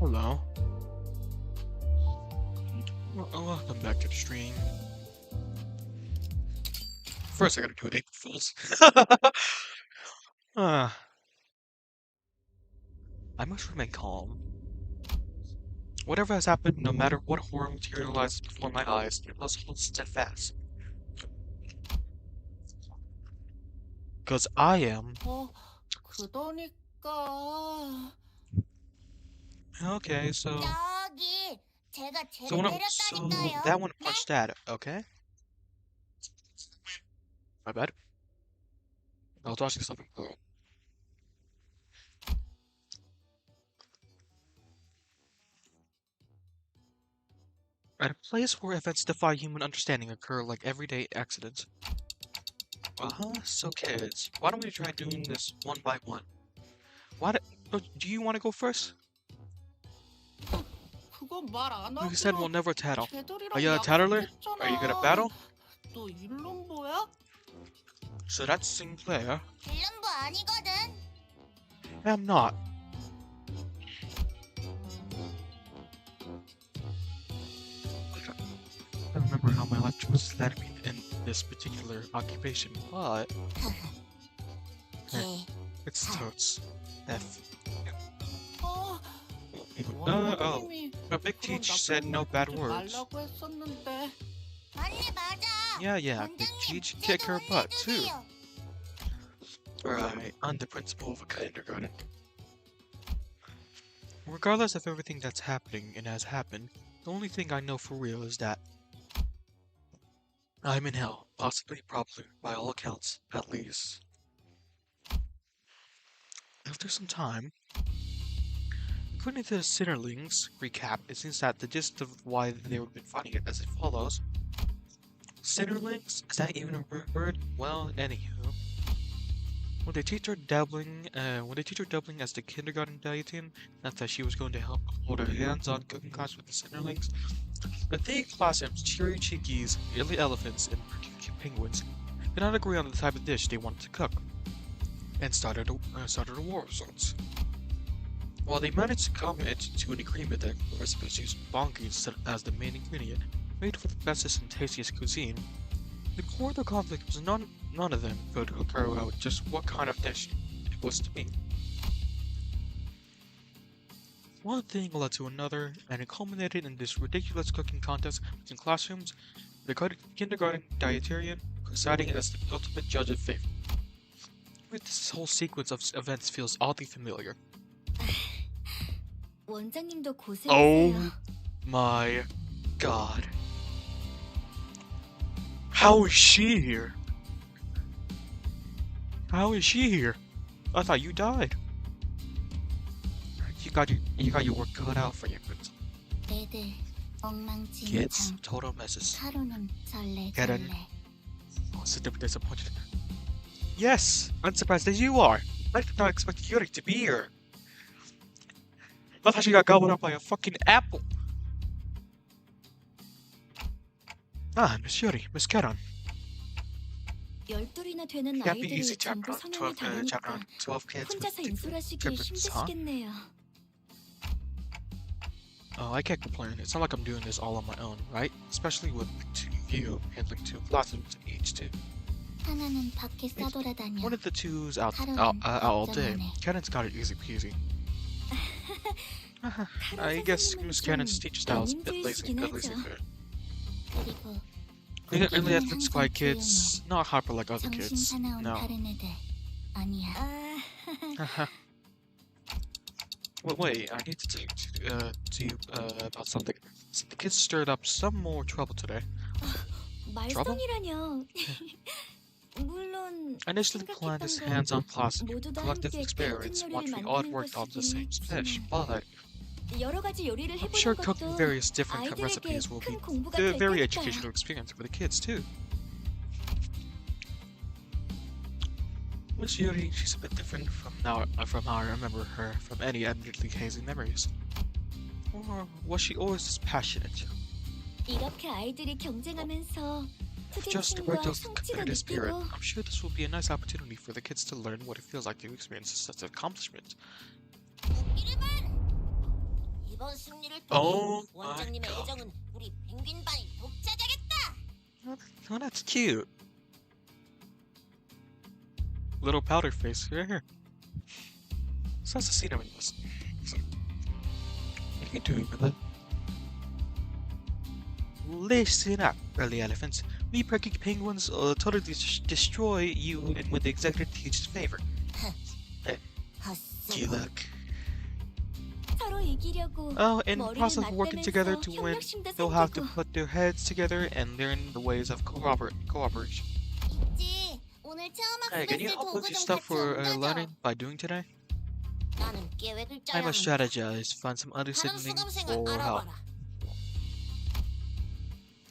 Hello. Welcome back to the stream. First, I gotta do an April Fool's. I must remain calm. Whatever has happened, no matter what horror materializes before my eyes, I must hold steadfast. Because I am. 그러니까. Okay, so 저기 so that one punched that, okay? My bad. I was watching something. At a place where events defy human understanding occur like everyday accidents. So kids, why don't we try doing this one by one? Do you want to go first? 그거 말 안 하고. You said we'll never tattle. 쟤들이랑 Are you a tattler? 약속했잖아. Are you gonna battle? 너 일름보야? So that's Sinclair. 릴름보 아니거든. I'm not. I don't remember how my life choices led me in this particular occupation, but 개. it's totes. F. 원장님이 A big 그런 teach said no 나쁜 bad 짓 words. 말라고 했었는데. 맞네 맞아. Yeah, big teach kick her butt too. Right, I'm the principal of a kindergarten. Regardless of everything that's happening and has happened, the only thing I know for real is that I'm in hell, possibly, probably, by all accounts, at least. After some time, according to the 𝓤𝓷𝓼𝓮𝓿𝓮𝓻𝓲𝓷𝓰 recap, it seems that the gist of why they would been fighting it as it follows. 𝓤𝓷𝓼𝓮𝓿s? Is that even a word? Well, anywho. When they teach her doubling as the 𝓤𝓷𝓼𝓮𝓿𝓮𝓻𝓲𝓷𝓰, not that she was going to help hold her hands-on cooking class with the 𝓤𝓷𝓼𝓮𝓿s, but they classrooms, cheery cheekies, early elephants, and cute penguins did not agree on the type of dish they wanted to cook, and started a war of sorts. While they managed to come to an agreement that the recipes used bonky as the main ingredient, made for the bestest and tastiest cuisine, the core of the conflict was none of them could figure out just what kind of dish it was to be. One thing led to another, and it culminated in this ridiculous cooking contest in classrooms, the kindergarten dietarian presiding as the ultimate judge of fate. This whole sequence of events feels oddly familiar. 원장님도 고생했어요. Oh my god. How is she here? How is she here? I thought you died. You got your work cut out for you, but 애들 엉망진창. kids, total messes. 하루는 Get in. 설레설레. Oh, super disappointed. Yes, I'm surprised as you are. I did not expect Yuri to be here. I thought she got gobbled up by a fucking apple. Miss Yuri, Miss Keran. 12이나 되는 Can't be 아이들이 easy 전부 성형을 chapter 당하니까 on 12 kids 혼자서 with 인솔하시기 different huh? 힘드시겠네요. Oh, I can't complain. It's not like I'm doing this all on my own, right? Especially with you handling two classrooms each too. 하나는 밖에 싸돌아다녀. One of the two's out 하루는 all day. 걱정하네. Keren's got it easy peasy. I guess Miss Kenan's teacher style is a bit lazy, at least fair. 그리고 Early ethics by kids, not hyper like other 정신 kids. 사나운 No. 다른 애들 아니야. Wait, I need to you about something. The kids stirred up some more trouble today. 말썽이라뇨. 물론 I initially planned this hands-on class collective experience once we all worked on the same dish, but 여러 가지 요리를 I'm 해보는 sure cooking 것도 various different 아이들에게 recipes will 큰 be 공부가 a 될 very 테니까요. educational experience for the kids too. Miss Yuri, she's a bit different from how I remember her from any admittedly hazy memories. Or was she always this passionate? 이렇게 아이들이 경쟁하면서 Just a 푸딩심과 great deal of 성취를 competitive spirit. 느끼고 I'm sure this will be a nice opportunity for the kids to learn what it feels like to experience such an accomplishment. 이번 승리를 Oh my 원장님의 god. 애정은 우리 펭귄반이 독차지하겠다. Oh, that's cute. Little powder face. Here. So that's the scene of this. What are you doing with it? Listen up, early elephants. We perky penguins totally destroy you and with the executive teacher's favor. Good luck. 서로 이기려고 Oh, in the 머리를 process of working together 맞대면서 to win, 협력심도 they'll have to 생기고. put their heads together and learn the ways of cooperation. 있지. 오늘 체험 Hey, can you 학습했을 help 도구 us 좀 stuff 같이 for 옮겨줘. learning by doing today? 나는 계획을 I 짜야 must 한다. strategize, find some other 다른 siblings 수강생을 for help. 알아봐라.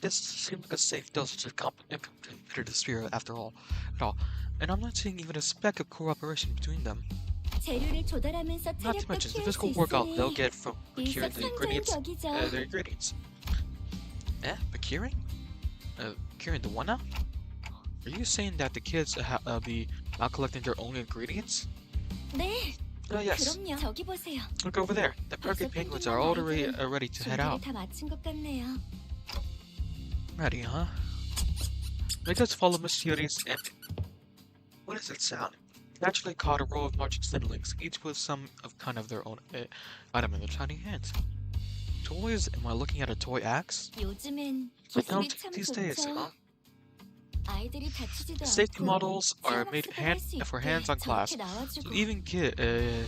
This seems like a safe dosage of competitive spirit after all. And I'm not seeing even a speck of cooperation between them. 재료를 조달하면서 Not to 체력도 mention the 키울 수 physical workout they'll 있으니 get from procuring the ingredients. 일석삼조인 Their ingredients. Procuring? Procuring the what now? Are you saying that the kids be out collecting their own ingredients? 네, Oh yes. 그럼요. 저기 보세요. Look over there. The perfect penguins are already ready to head out. 준비를 다 마친 것 같네요. Ready, huh? Let us follow Miss Yuri's and... What does that sound? Naturally caught a row of marching Sniddlings, each with some of kind of their own item in their tiny hands. Toys? Am I looking at a toy axe? 요즘엔 But no, 기술이 참 these days, 좋죠. 아이들이 다치지도 safety 않고 models are 체험 made 학습을 할수 for 있게 hands-on class, 저렇게 나와주고.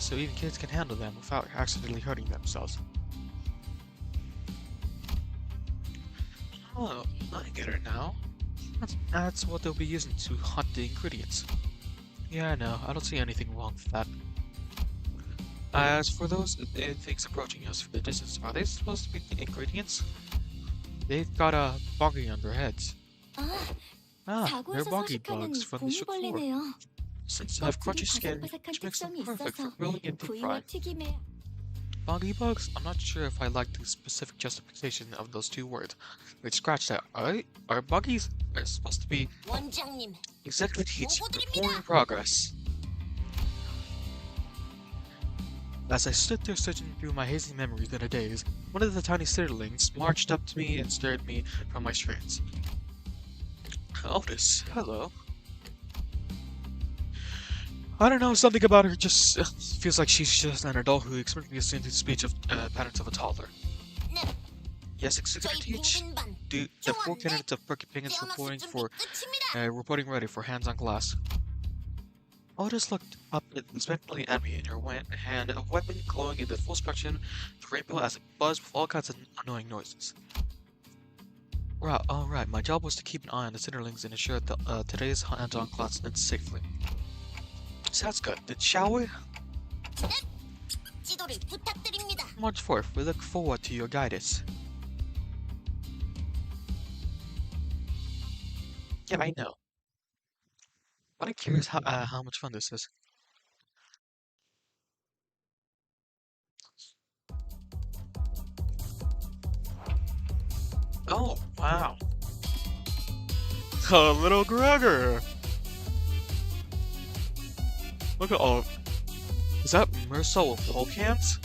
so even kids can handle them without accidentally hurting themselves. Oh, I get it now. That's what they'll be using to hunt the ingredients. Yeah, I know. I don't see anything wrong with that. As for those things approaching us from the distance, are they supposed to be the ingredients? They've got a buggy on their heads. 아, They're 자고에서 buggy 서식하는 bugs from the ship floor. 고무벌레네요. Since they have crunchy skin, 바삭바삭한 which makes them 특성이 perfect for 있어서 grilling and deep 구이나 frying. 튀김에 Buggy bugs? I'm not sure if I like the specific justification of those two words. Wait, scratch that. Are buggies supposed to be 원장님, executive teach 보고드립니다. report in progress? As I stood there searching through my hazy memories in a daze, one of the tiny Sniddlings marched up to me and stared at me from my trance. Otis, hello. I don't know, something about her just feels like she's just an adult who expertly assumes the speech of patterns of a toddler. 네, Yes, executive 저희 teach. 펭귄반 The four candidates of Perky Penguins 체험 학습 reporting 준비 for 끝입니다. reporting ready for hands-on class. Otis looked up expectantly at me, and her hand, a weapon glowing in the full spectrum, the rainbow as it buzzed with all kinds of annoying noises. Right, alright, my job was to keep an eye on the Sniddlings and ensure that today's hands-on class ends safely. Sounds good. Then shall we? 지도를 부탁드립니다. March forth. We look forward to your guidance. Yeah, I know. But I'm curious how much fun this is. Oh, wow. Oh, little Gregor. Look at all. Is that Mersault with Hulk hands?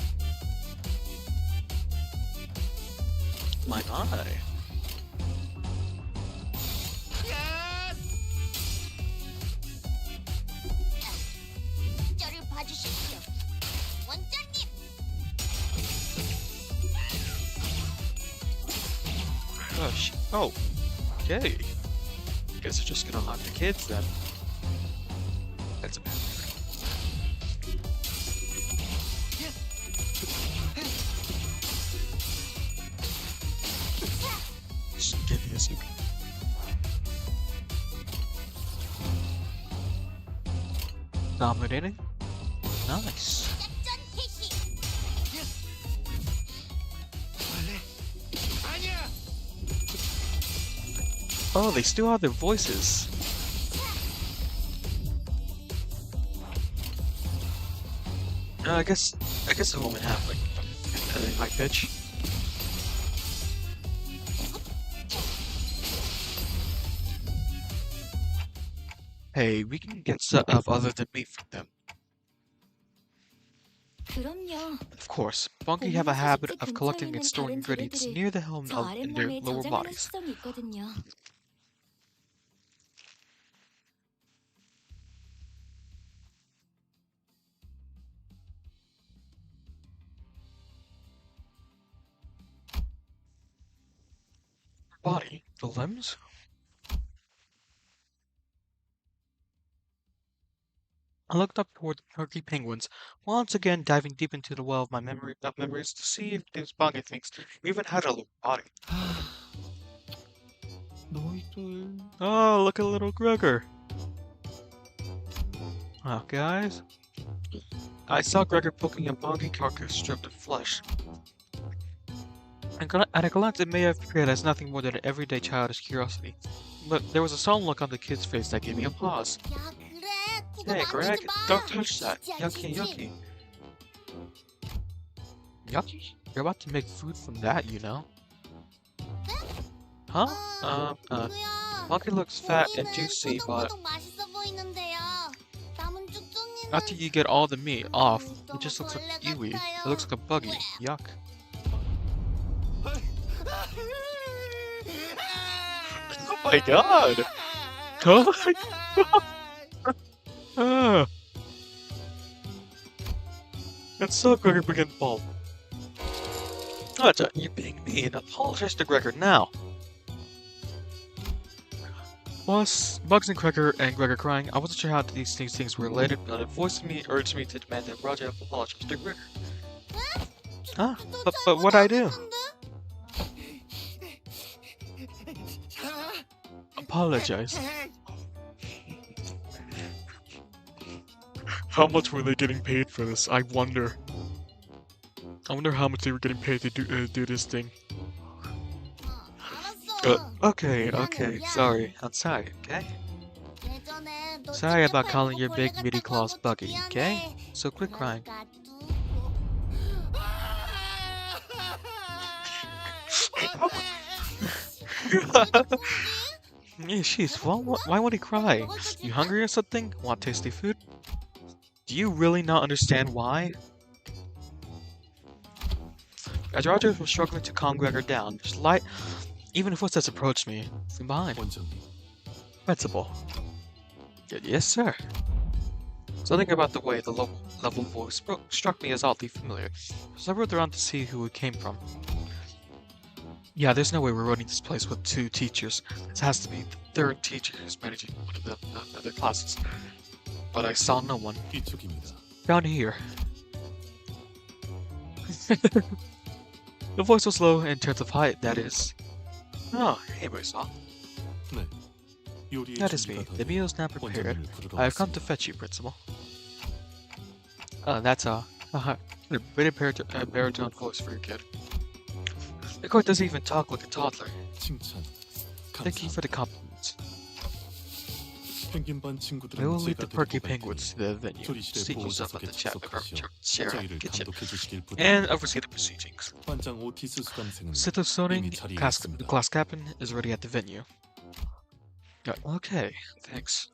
My eye. 저를 봐주십시오. 원장님, Gosh. Oh. Okay. Guess they're just gonna hunt the kids then. That's a bad thing. Just give me a second. Dominating. Nice. 작전 개시. Oh, they still have their voices. I guess a woman have like a high pitch. Hey, we can get stuff other than meat from them. 그럼요. Of course, fungi have a habit of collecting and storing ingredients near the home in their lower bodies. Body, the limbs? I looked up toward the turkey penguins, once again diving deep into the well of my memories to see if these fungi things even had a lower body. 너희들 Oh, look at little Gregor. Oh, guys. I saw Gregor poking a fungi carcass stripped of flesh. At a glance, it may have appeared as nothing more than an everyday childish curiosity. But there was a solemn look on the kid's face that gave me a pause. 야, 그래. 그거 Hey, Greg, 만지지 마. don't touch that. 쉽지 Yucky, 않지? yucky. Yucky? You're about to make food from that, you know. Huh? 누구야? Monkey looks fat and 고기는 juicy, but 끄덕끄덕 맛있어 보이는데요. 남은 쭉쭉이는 after you get all the meat off, it 너무 just looks like 벌레 ewy. It 같아요. looks like a buggy. Yuck. Oh my god! Oh my god! Ah. That's so Gregor began fault. Gotcha, you're being mean. Apologize to Gregor now. Plus, Bugs and Gregor crying, I wasn't sure how these things were related, but a voice in me urged me to demand that Roger apologize to Gregor. Ah, but what'd I do? Apologize. How much were they getting paid for this? I wonder. I wonder how much they were getting paid to do this thing. Okay, sorry. I'm sorry, okay? Sorry about calling your big meaty claws buggy, okay? So quit crying. Yeah, jeez, why would he cry? You hungry or something? Want tasty food? Do you really not understand why? As Roger was struggling to calm Gregor down, even footsteps approached me from behind. Principal. Yes, sir. Something about the way the level voice struck me as oddly familiar, so I rode around to see who it came from. Yeah, there's no way we're running this place with 2 teachers. This has to be the 3rd teacher who's managing one of the other classes. But I saw no one. Down here. The voice was low in terms of height, that is. Oh, hey, Boysaw. That is me. The meal is now prepared. I have come to fetch you, Principal. That's a pretty baritone voice for your kid. The court doesn't even talk like a toddler. Thank you for the compliments. We will lead the perky penguins to the venue, seat yourself at the chair at the kitchen, and oversee the proceedings. 𝓒𝓪𝓷𝓽𝓿𝓮𝓿, the class captain, is ready at the venue. Okay, thanks.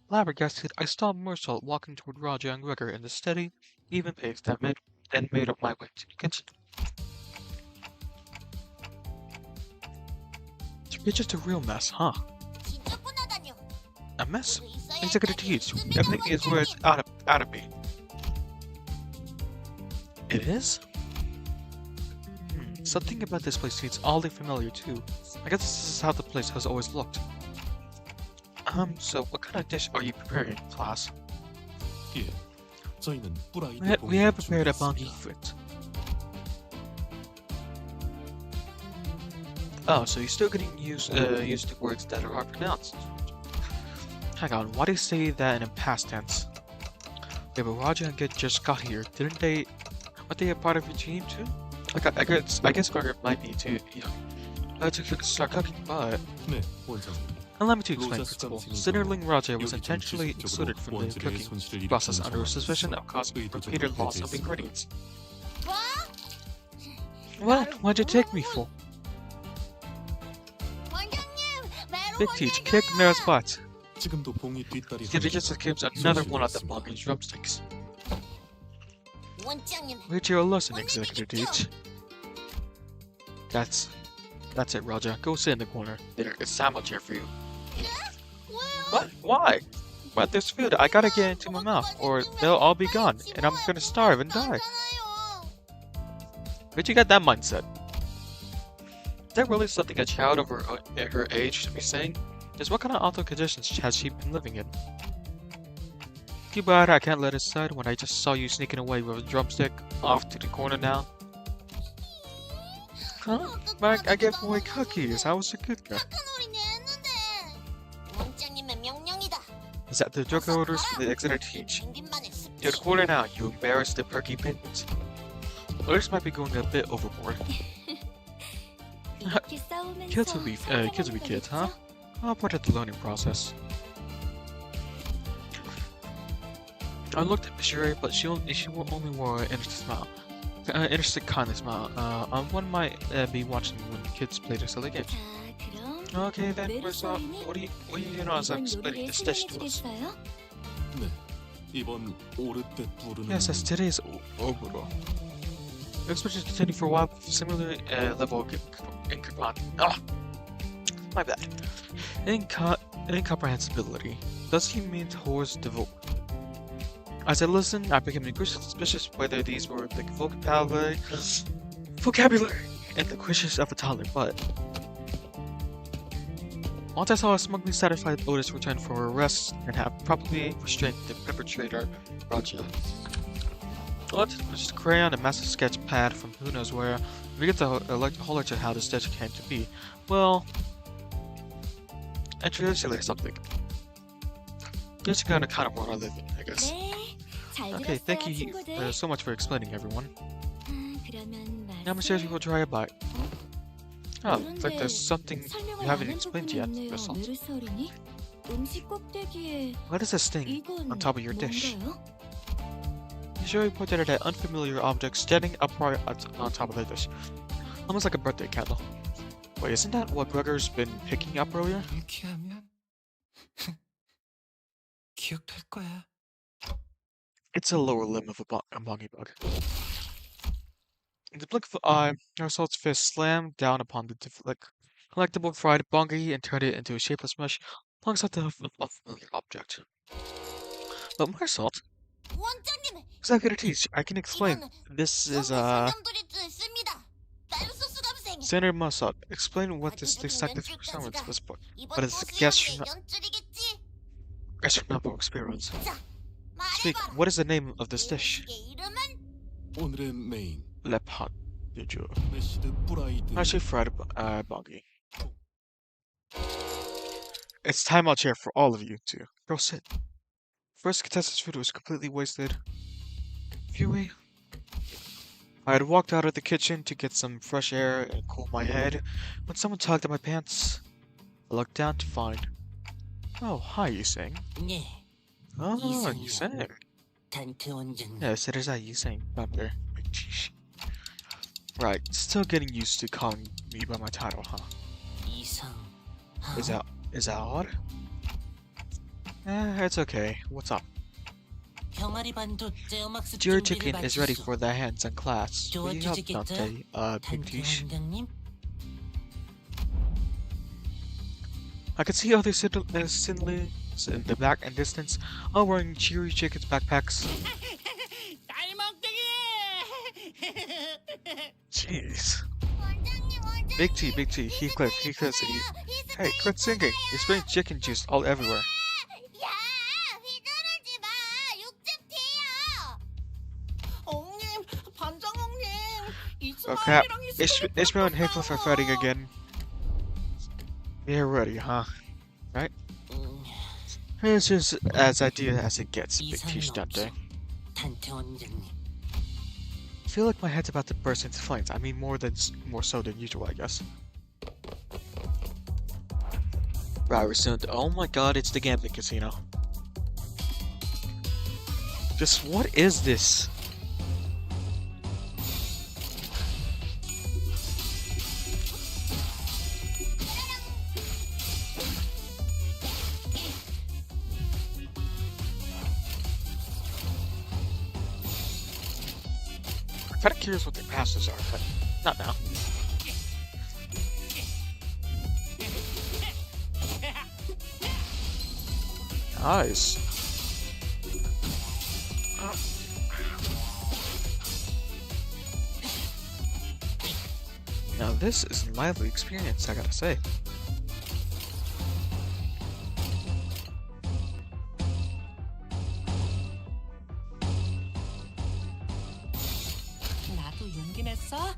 Flabbergasted, I saw Marcel walking toward Roger and Gregor in the steady, even pace that made up my way to the kitchen. It's just a real mess, huh? A mess? Executive teach. Everything is where it's out of me. It is? Something about this place seems oddly familiar too. I guess this is how the place has always looked. So what kind of dish are you preparing, class? We have prepared a bonghi fruit. Oh, so you're still getting used to words that are hard to pronounce. Hang on, why do you say that in past tense? Yeah, but Roger and Git just got here. Weren't they a part of your team too? Like, I guess Gregor might be too, you know, to start cooking, but... Allow me to explain, Principal. 𝓒𝓷𝓷𝓽𝓿 was intentionally excluded from the cooking process under suspicion of causing repeated loss of ingredients. What? What'd you take me for? Big Teach, kick Mare's butt. 지금도 봉이 뒷다리 He just gives another one of the fucking drumsticks. 원장님. Read your lesson, Executive Teach. That's it, Raja. Go sit in the corner. There, it's sandwich here for you. What? Why? But there's food. I gotta get into my mouth, or they'll all be gone, and I'm gonna starve and die. Where'd you get that mindset? Is that really something a child of her age should be saying? Just what kind of awful conditions has she been living in? Too bad I can't let it slide when I just saw you sneaking away with a drumstick off to the corner now. Huh? But I gave away cookies. I was a good guy. Is that the drug orders for the Exeter Teach? To the corner now, you embarrassed the perky pittance. Others might be going a bit overboard. Kids will be kids, huh? All part of the learning process. I looked at Miss but she only wore an interested smile. Interested kind of smile. One might be watching when kids play their silly games. Okay then, what are you doing as I'm explaining this dish to us? 네, 이번 𝓤𝓷𝓼𝓮𝓿𝓮𝓻𝓲𝓷𝓰. Yes, as today's Oburo. We expect to continue for a while with similar level of my bad. Incomprehensibility. Does he mean towards devote? As I listened, I became increasingly suspicious whether these were the vocabulary and the questions of a toddler, but once I saw a smugly satisfied Otis return for arrest and have probably restrained the perpetrator, Raja. What? Just a crayon and massive sketch pad from who knows where. We get the whole lecture how this dish came to be. Well, introduce you like something. Just kind of world I live in, I guess. Okay, thank you so much for explaining, everyone. Now I'm sure you will try a bite. Oh, looks like there's something you haven't explained yet, Result. What is this thing on top of your dish? You sure you pointed at that unfamiliar object standing upright on top of the dish. Almost like a birthday candle. Wait, isn't that what Brugger's been picking up earlier? 이렇게 하면 기억할 거야. It's a lower limb of a bongy bug. In the blink of an eye, Result's fist slammed down upon the collectible fried bongy and turned it into a shapeless mush alongside the unfamiliar object. But Marsalt, 원장님. Executive Teach, I can explain. This is Senator Marsalt. Explain what this scientific performance was for. But it's gastronomical experience. Speak, what is the name of this dish? 오늘의 메인 Lepot, did you? 메시드 프라이드. Actually fried bongy. It's time out here for all of you to go sit. First contestant's food was completely wasted. Phew. I had walked out of the kitchen to get some fresh air and cool my head when someone tugged at my pants. I looked down to find. Oh, hi, you sing. 네, Oh, you sing. 단트 원장님. Yes, it is that you sing, Thunder. Right, still getting used to calling me by my title, huh? 이상. Is that odd? It's okay. What's up? 병아리 반도 떼어막스 Your 준비를 chicken is ready 마쳤어. for the hands-on class. Will you help 도와주시겠죠? Dante, Big 단트 Tish? 원장님. I could see other siblings in the back and distance, all wearing cheery chickens backpacks. Jeez. Big T, Heathcliff, Hey, quit singing. You're spraying chicken juice all everywhere. 야, 휘두르지 마. 육즙 튀어. 엉님, 반장엉님. Oh crap. 이스마일이랑 Ishmael and Heathcliff are fighting again. You're ready, huh? Right? It's just as ideal as it gets, Big T 이상은 Dante. 없어. 단트 원장님. I feel like my head's about to burst into flames. I mean, more so than usual, I guess. Right, we're soon. Oh my god, it's the gambling casino. Just what is this? kinda curious what their passes are, but not now. Nice. Now this is a lively experience, I gotta say. 나도 용기 냈어?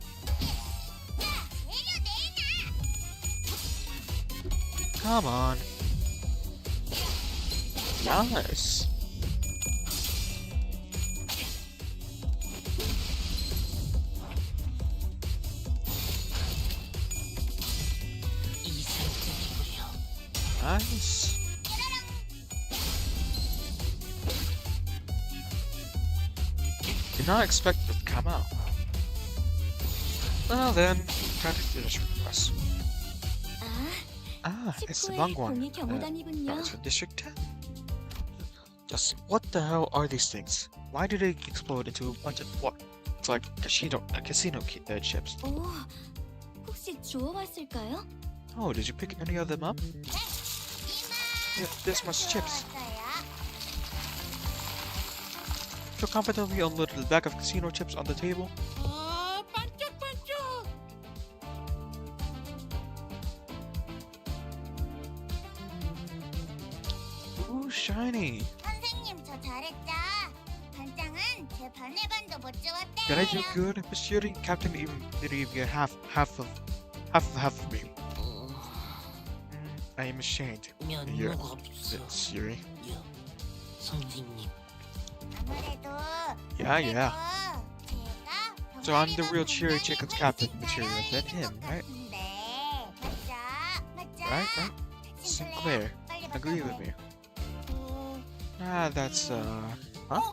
Come on. Nice. 이상적이구려. Nice. Did not expect it to come out. Well then, try to finish request. 아, It's the 19회 wrong one. 공익 경호단이군요. It's for District 10. Just what the hell are these things? Why do they explode into a bunch of what? It's like casino chips. 오, 혹시 주워왔을까요? Oh, did you pick any of them up? Yeah, this much chips. Feel confidently unloaded the bag of casino chips on the table. 반짝반짝. Ooh, shiny. 선생님, 저 잘했죠? 반장은 제 반의 반도 못 주웠대요. Did I do good? But shooting Captain didn't even get half of me. I am ashamed. Here, 면목 없어. Siri. 선생님. 아무래도 Yeah. 제가 So I'm the real Cherry Chicken's captain material than him, right? 맞죠? Right? Sinclair, agree with me. That's huh?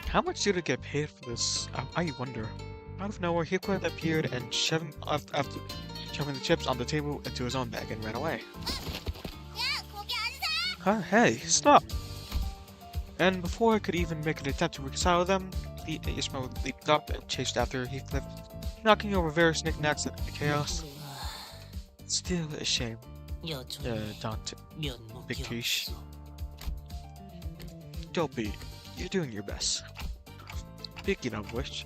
How much did it get paid for this? I wonder. Out of nowhere, he quickly appeared and shoving after shoving the chips on the table into his own bag and ran away. Huh? Hey, stop! And before I could even make an attempt to reconcile them, Ishmael leaped up and chased after Heathcliff, knocking over various knickknacks in the chaos. Still a shame, Dante. 면목이 Big fish. 없어. Don't be. You're doing your best. Speaking of which,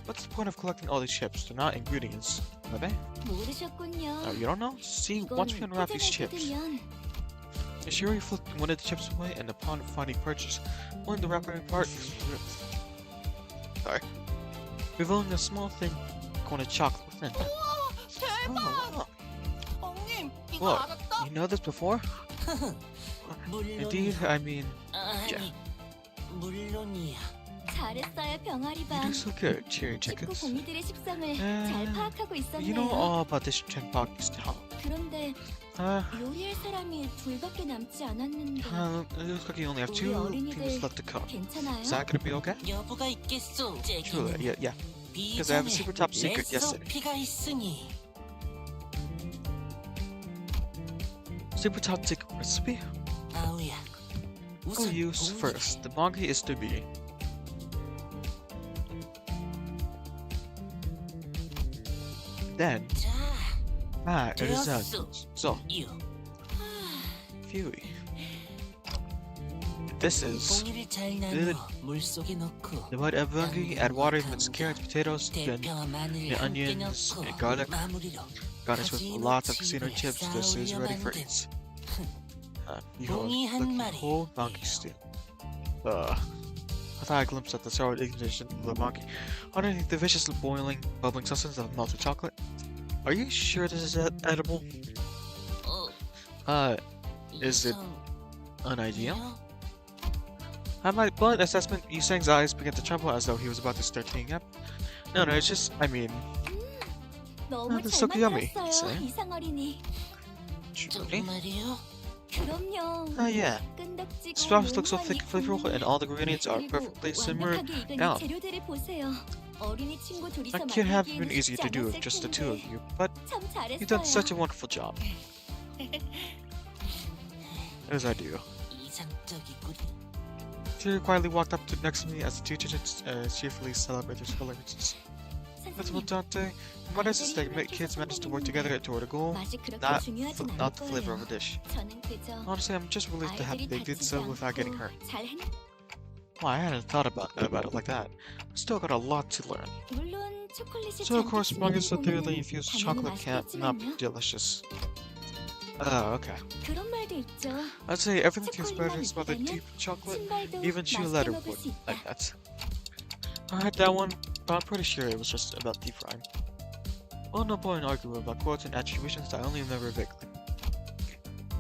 what's the point of collecting all these chips? They're not ingredients, are they? 모르셨군요. Oh, you don't know? See, once we unwrap these chips, Shuri flipped one of the chips away, and upon finding purchase, one of the wrapping part is revealing a small thing going to chocolate within. 우와, 대박. Oh, wow. 엉님, 이거 What? 알았어? You know this before? Indeed, I mean, 아니, 물론이야. 잘했어요, 병아리 you 반. do so good, Cherry 식구 Chickens. 공이들의 식성을 잘 파악하고 You know 있었네요. all about this Chenpak style. 그런데 Uh, 요리할 사람이 둘밖에 남지 않았는데 it looks like you only have 우리 two 어린이들 things left to cook. 괜찮아요? Is that gonna be okay? 여부가 있겠소. Sure, 쟤기는 yeah. Because I have a super top secret, yes, sir. 레시피가 있으니. Super top secret recipe? 아우야. Who 우선 use 공이- first? The monkey is to be. Then, 자, it is done. 되었소. So, 유. phew. This is 공이를 잘 나눠 물 속에 넣고 the mud of monkey, add water, mix carrots, potatoes, then 대표와 마늘을 the 함께 onions, 넣고 and garlic. 마무리로 garnish with lots of casino chips. This is ready for eats. Behold, 공이 한 looking 마리. whole monkey stew. I thought I glimpsed at the sour ignition of the monkey underneath the vicious bubbling substance of melted chocolate. Are you sure this is edible? 어, Is it 이성, unideal? 요? At my blunt assessment, Yusang's eyes began to tremble as though he was about to start tearing up. No, it's just, I mean, 너무 that's 잘 so yummy, 만들었어요, see? 이상 어린이. truly? 정말이요? 그럼요. Oh yeah. 끈덕지고 Sprouts look so 모험한 thick 이 and flavorful, and all the ingredients are 그리고 perfectly simmered 완벽하게 익은 down. 이 재료들을 보세요. 어린이 친구 둘이서 That can't have 만들기에는 been easy to 쉽지 do with 않았을 just the two of 텐데 you, but 참 you've done 잘했어요. such a wonderful job. As I do. 이상적이구리. She quietly walked up next to me as the two children cheerfully celebrated their celebrations. Principal Dante, what is this that kids manage to work together toward a goal? 맛이 그렇게 Not 중요하진 않을 the flavor 거예요. of a dish. 저는 그저 Honestly, I'm just relieved to have 아이들이 they did 다치지 so without getting 않고 hurt. 잘 했. Well, I hadn't thought about it like that. Still got a lot to learn. 물론 초콜릿이 So of course, 잔뜩 Smuggler's 들어있는 thoroughly 거는 infused 당연히 chocolate can't not be 맛있겠지만요. delicious. Oh, okay. 그런 말도 있죠. I'd say everything tastes better 초콜릿만 than smothered 있다면 deep chocolate. 신발도 Even shoe 맛있게 leather 먹을 would 수 like 있다. that. I had that one, but I'm pretty sure it was just about deep frying. Well, no point in arguing about quotes and attributions that I only remember vaguely.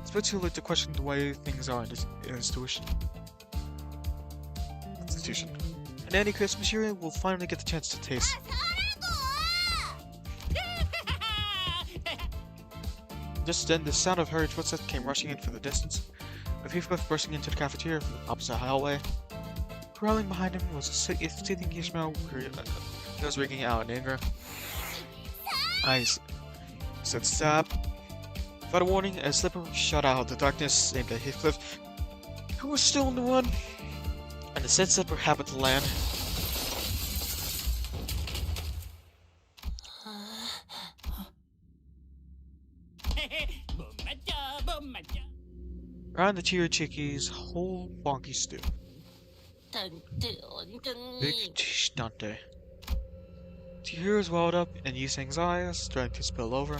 It's a bit too late to question the way things are in this institution. In any case, Monsieur will finally get the chance to taste. Just then, the sound of hurried footsteps came rushing in from the distance, with Heathcliff bursting into the cafeteria from the opposite hallway. Crawling behind him was a seething Ishmael he was wringing out in anger. I said, "Stop!" Without a warning, a slipper shot out of the darkness aimed at Heathcliff, who was still on the run, and the said slipper happened to land. Around the cheery chickies, whole bonky stew. Big Dante. Tears welled up in Yuseng's eyes, starting to spill over.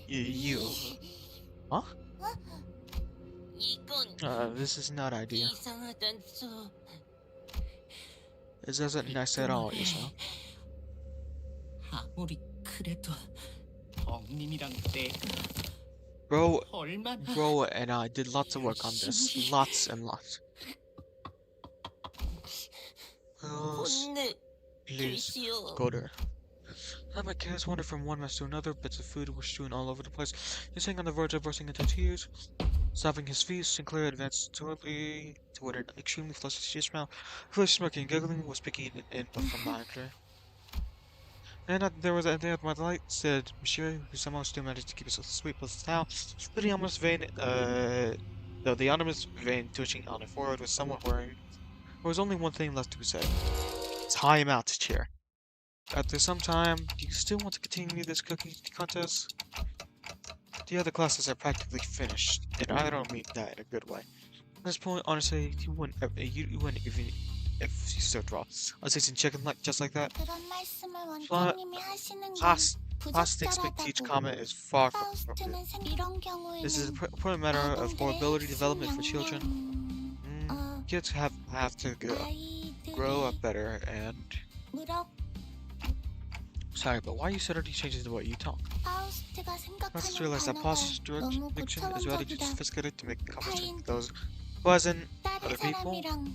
You. Huh? 이건 This is not ideal. 이상하단 소. This isn't nice at all, Isha. 아무리 그래도 엉님이랑 내가 Bro, 얼마나 Bro and I did lots of work on this. Lots and lots. Please, 혼내주시오. go there. Now my kids wandered from one mess to another, bits of food were strewn all over the place. He sang on the verge of bursting into tears. Stopping his feet, Sinclair advanced toward an extremely flushed Ishmael, who was smirking and giggling, was peeking in from behind her. And there was a day of my delight, said Monsieur, who somehow still managed to keep his sweet pleasant smile, though the ominous vein twitching on her forehead was somewhat worrying. There was only one thing left to be said. Time out, chair. After some time, do you still want to continue this cooking contest? The other classes are practically finished, and I don't mean that in a good way. At this point, honestly, you wouldn't even if you still draw a seasoned chicken just like that. 그런 말씀을 Pla- 원장님이 하시는 건 Plastics big teach comment is far from appropriate. 파우스트는 이런 경우에는 This is a important matter of core ability development for children. Kids have to grow up better and... 무럭 Sorry, but why are you suddenly changing the way you talk? 파우스트가 I just 생각하는 realized that 단어가 Paul's 너무 diction is rather too 고차원적이다. sophisticated to make conversation with those who hasn't other 다른 people. 사람이랑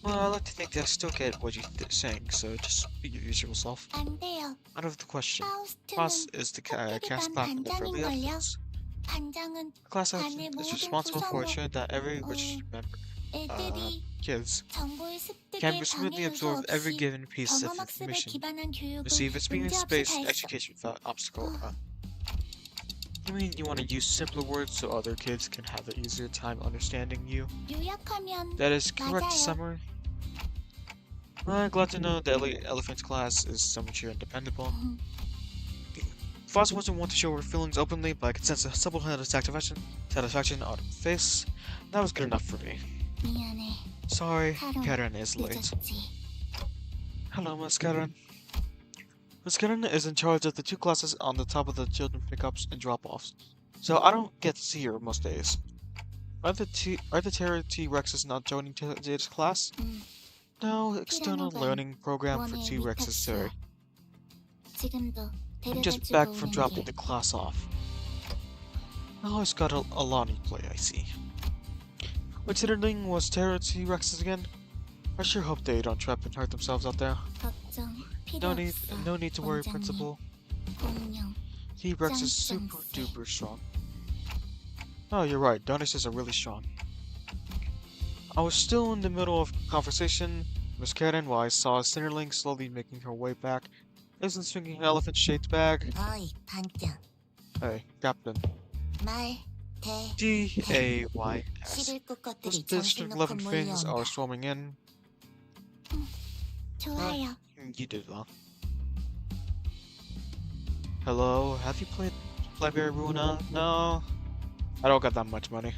Well, I like to think that I still get what you're saying, so just be your usual self. 안 돼요. Out of the question. 파우스트는 Class is the cast platform for the 반장인걸요. efforts. 반장은 The class 반의 is 모든 responsible for 구성원, ensuring that every rich member, 애들이 kids, 정보의 습득에 can smoothly 방해 요소 absorb every 없이 given piece of 경험학습에 information, 기반한 교육을 receive experience-based 문제없이 다 했어. education without obstacle. You mean you want to use simpler words so other kids can have an easier time understanding you? 요약하면 That is correct 맞아요. summary. I'm glad to know that Elephant's class is so mature and dependable. Foster wasn't one to show her feelings openly, but I could sense a subtle-handed satisfaction on her face. That was good enough for me. 미안해. Sorry, Karen, Karen is late. 늦었지. Hello, Miss Karen. Miss Karen is in charge of the two classes on the top of the children pickups and drop-offs, so I don't get to see her most days. Are the Terra T-Rexes not joining today's class? No, external learning program for T-Rexes, sorry. 지금도 I'm just back from dropping the class off. Now it's got a Alani play, I see. Considering was Terra T-Rexes again? I sure hope they don't trip and hurt themselves out there. 걱정 필요 No 없어. need to worry, 원장님. Principal. 공룡. T-Rex is super duper strong. Oh, you're right, dinosaurs are really strong. I was still in the middle of conversation with Miss Karen while I saw a Cinderling slowly making her way back. Isn't swinging an elephant-shaped bag. 어이, 반장. Hey, Captain. 말 DAYS. 시빌 것 Those 것들이 District 정신놓고 11 things are 몰려온다. swarming in. 좋아요. You did well. Hello, have you played 𝓒𝓷𝓷𝓽𝓿? No, I don't got that much money.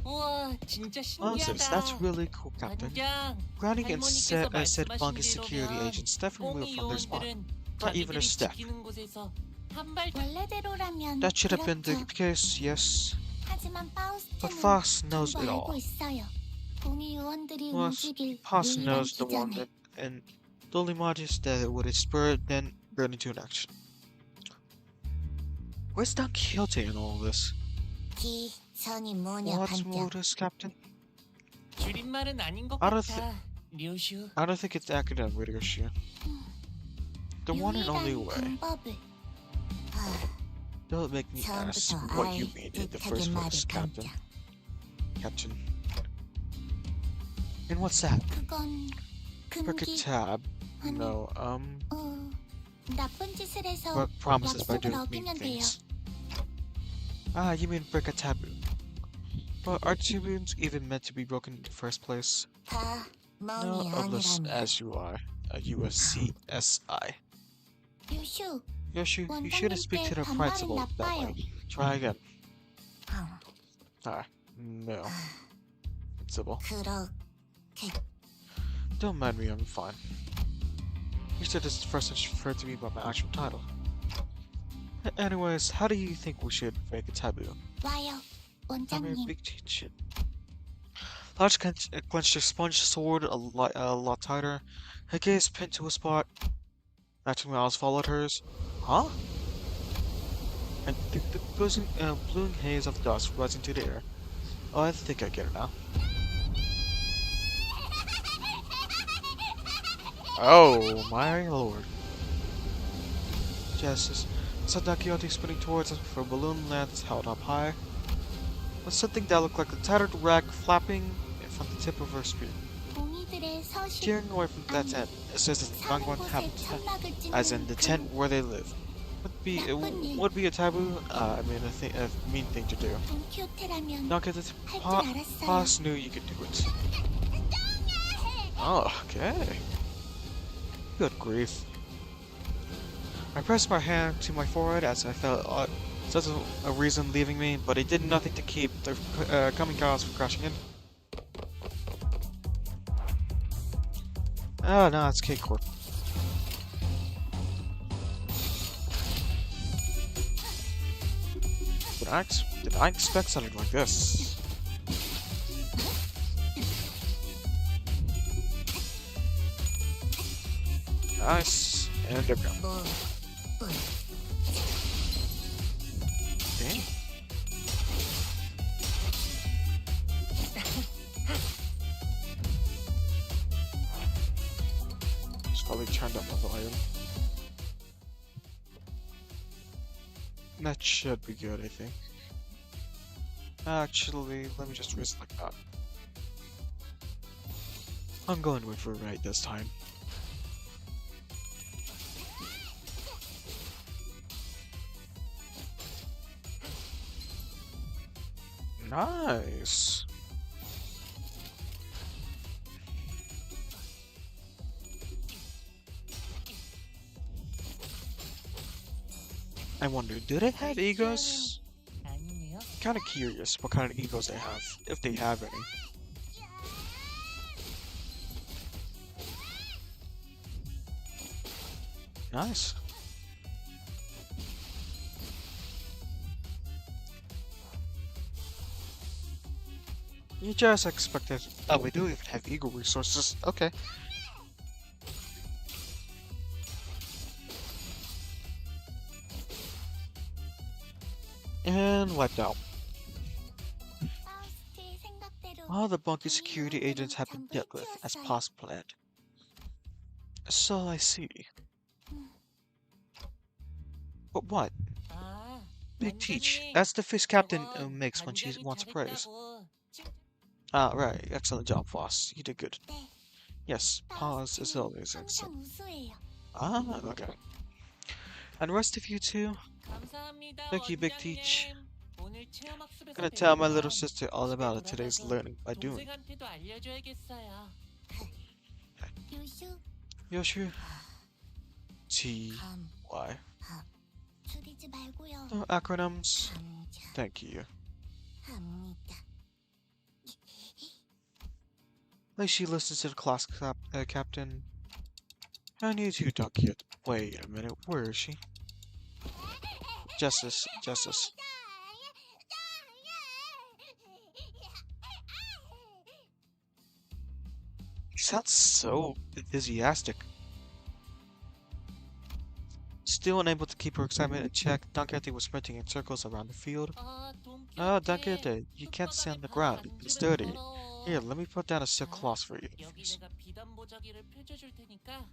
우와, 진짜 Moses, that's 신기하다. really cool, Captain. 반장, Grounding and 할머니께서 said 말씀하신 bunker security 대로면 agents step removed 꽁이 from their spot. 요원들은 Not even a 자기들이 step. 지키는 곳에서 한발 원래대로라면 That should have been the 그렇죠. case, yes. 하지만 But 파우스트는 Fox knows 전부 it 알고 all. 있어요. 공이 요원들이 Plus, 움직일 Fox 유일한 knows the one 기전에 that, and the only modus that would spur then burn into an action. Where's Don Quixote in all this? 기전이 뭐냐 What's 반장. modus, Captain? 줄임말은 아닌 것 I don't 같아. 류슈. I don't think it's academic issue. The one and only 유일한 way. 방법을. Don't make me ask 처음부터 what you 알 mean in the 듯하게 first 말해 place, Captain. 반장. Captain. And what's that? 그건 Cricket 금기. tab. 아니, No, 나쁜 짓을 해서 work promises by 약속을 doing mean 어기면 돼요. things. Ah, you mean break a taboo. But are taboos even meant to be broken in the first place? 다 No, 멍이 unless 아니라면. as you are. USCSI. 유슈. Yoshi, you shouldn't speak to the 원장님께 principal 반말은 that way. 나빠요. Try again. 어, Ah, no. Principal. 그렇게 Don't mind me, I'm fine. You said this first referred to me by my actual title. Anyways, how do you think we should break a taboo? 와요. I'm a 원장님. big teacher. Lodge clenched her sponge sword a lot tighter. Her gaze pinned to a spot. Matching my eyes followed hers. Huh? And the blue haze of dust rising to the air. Oh, I think I get it now. Oh, my lord. Justice. Saw Don Quixote spinning towards us with a balloon lance held up high. With something that looked like a tattered rag flapping from the tip of her spear. 공이들의 서식. Steering away from that tent, it says that the Gangwon have a tent, as in the tent where they live. Would be a taboo? I mean, a mean thing to do. 돈키호테라면 Not because 할 줄 알았어요. Boss knew you could do it. Oh, okay. Good grief. I pressed my hand to my forehead as I felt such a reason leaving me, but it did nothing to keep the coming chaos from crashing in. Oh, no, it's K-Corp. Did I expect something like this? Nice. And there we go. 뭐, 뭐. Dang. Just probably turned up my volume. That should be good, I think. Actually, let me just raise it like that. I'm going with for right this time. Nice. I wonder, do they have egos? 아니네요. Kinda curious what kind of egos they have, if they have any. Nice. You just expected. Oh, we do even have ego resources. Okay. And wiped out. 파우스트의 생각대로 All the bunky security agents have been dealt with as past planned. So I see. But what? 아, Big Teach. 원장님, That's the fish captain 저건 makes when she 반장이 wants praise. 잘했다고. Ah, right. Excellent job, boss. You did good. 네. Yes, pause is always excellent. 항상 우수해요. Ah, okay. And the rest of you two, 감사합니다, thank you, Big Teach. 원장님. 오늘 체험 학습에서 Gonna tell my 배운 little 건 sister all 집에 about it. Today's 돌아가서 learning by doing. 동생한테도 알려줘야겠어요. 요슈, Yoshu. T. 감, Y. 밥. 줄이지 말고요. No acronyms. 감자, Thank you. 합니다. Like she listens to the class captain. I need to duck yet. Wait a minute. Where is she? Justice. Justice. He sounds so enthusiastic. Still unable to keep her excitement in check, Don Quixote was sprinting in circles around the field. Oh, Don Quixote, you can't stay on the ground. It's dirty. Here, let me put down a silk cloth for you. 여기 내가 비단 보자기를 펼쳐줄 테니까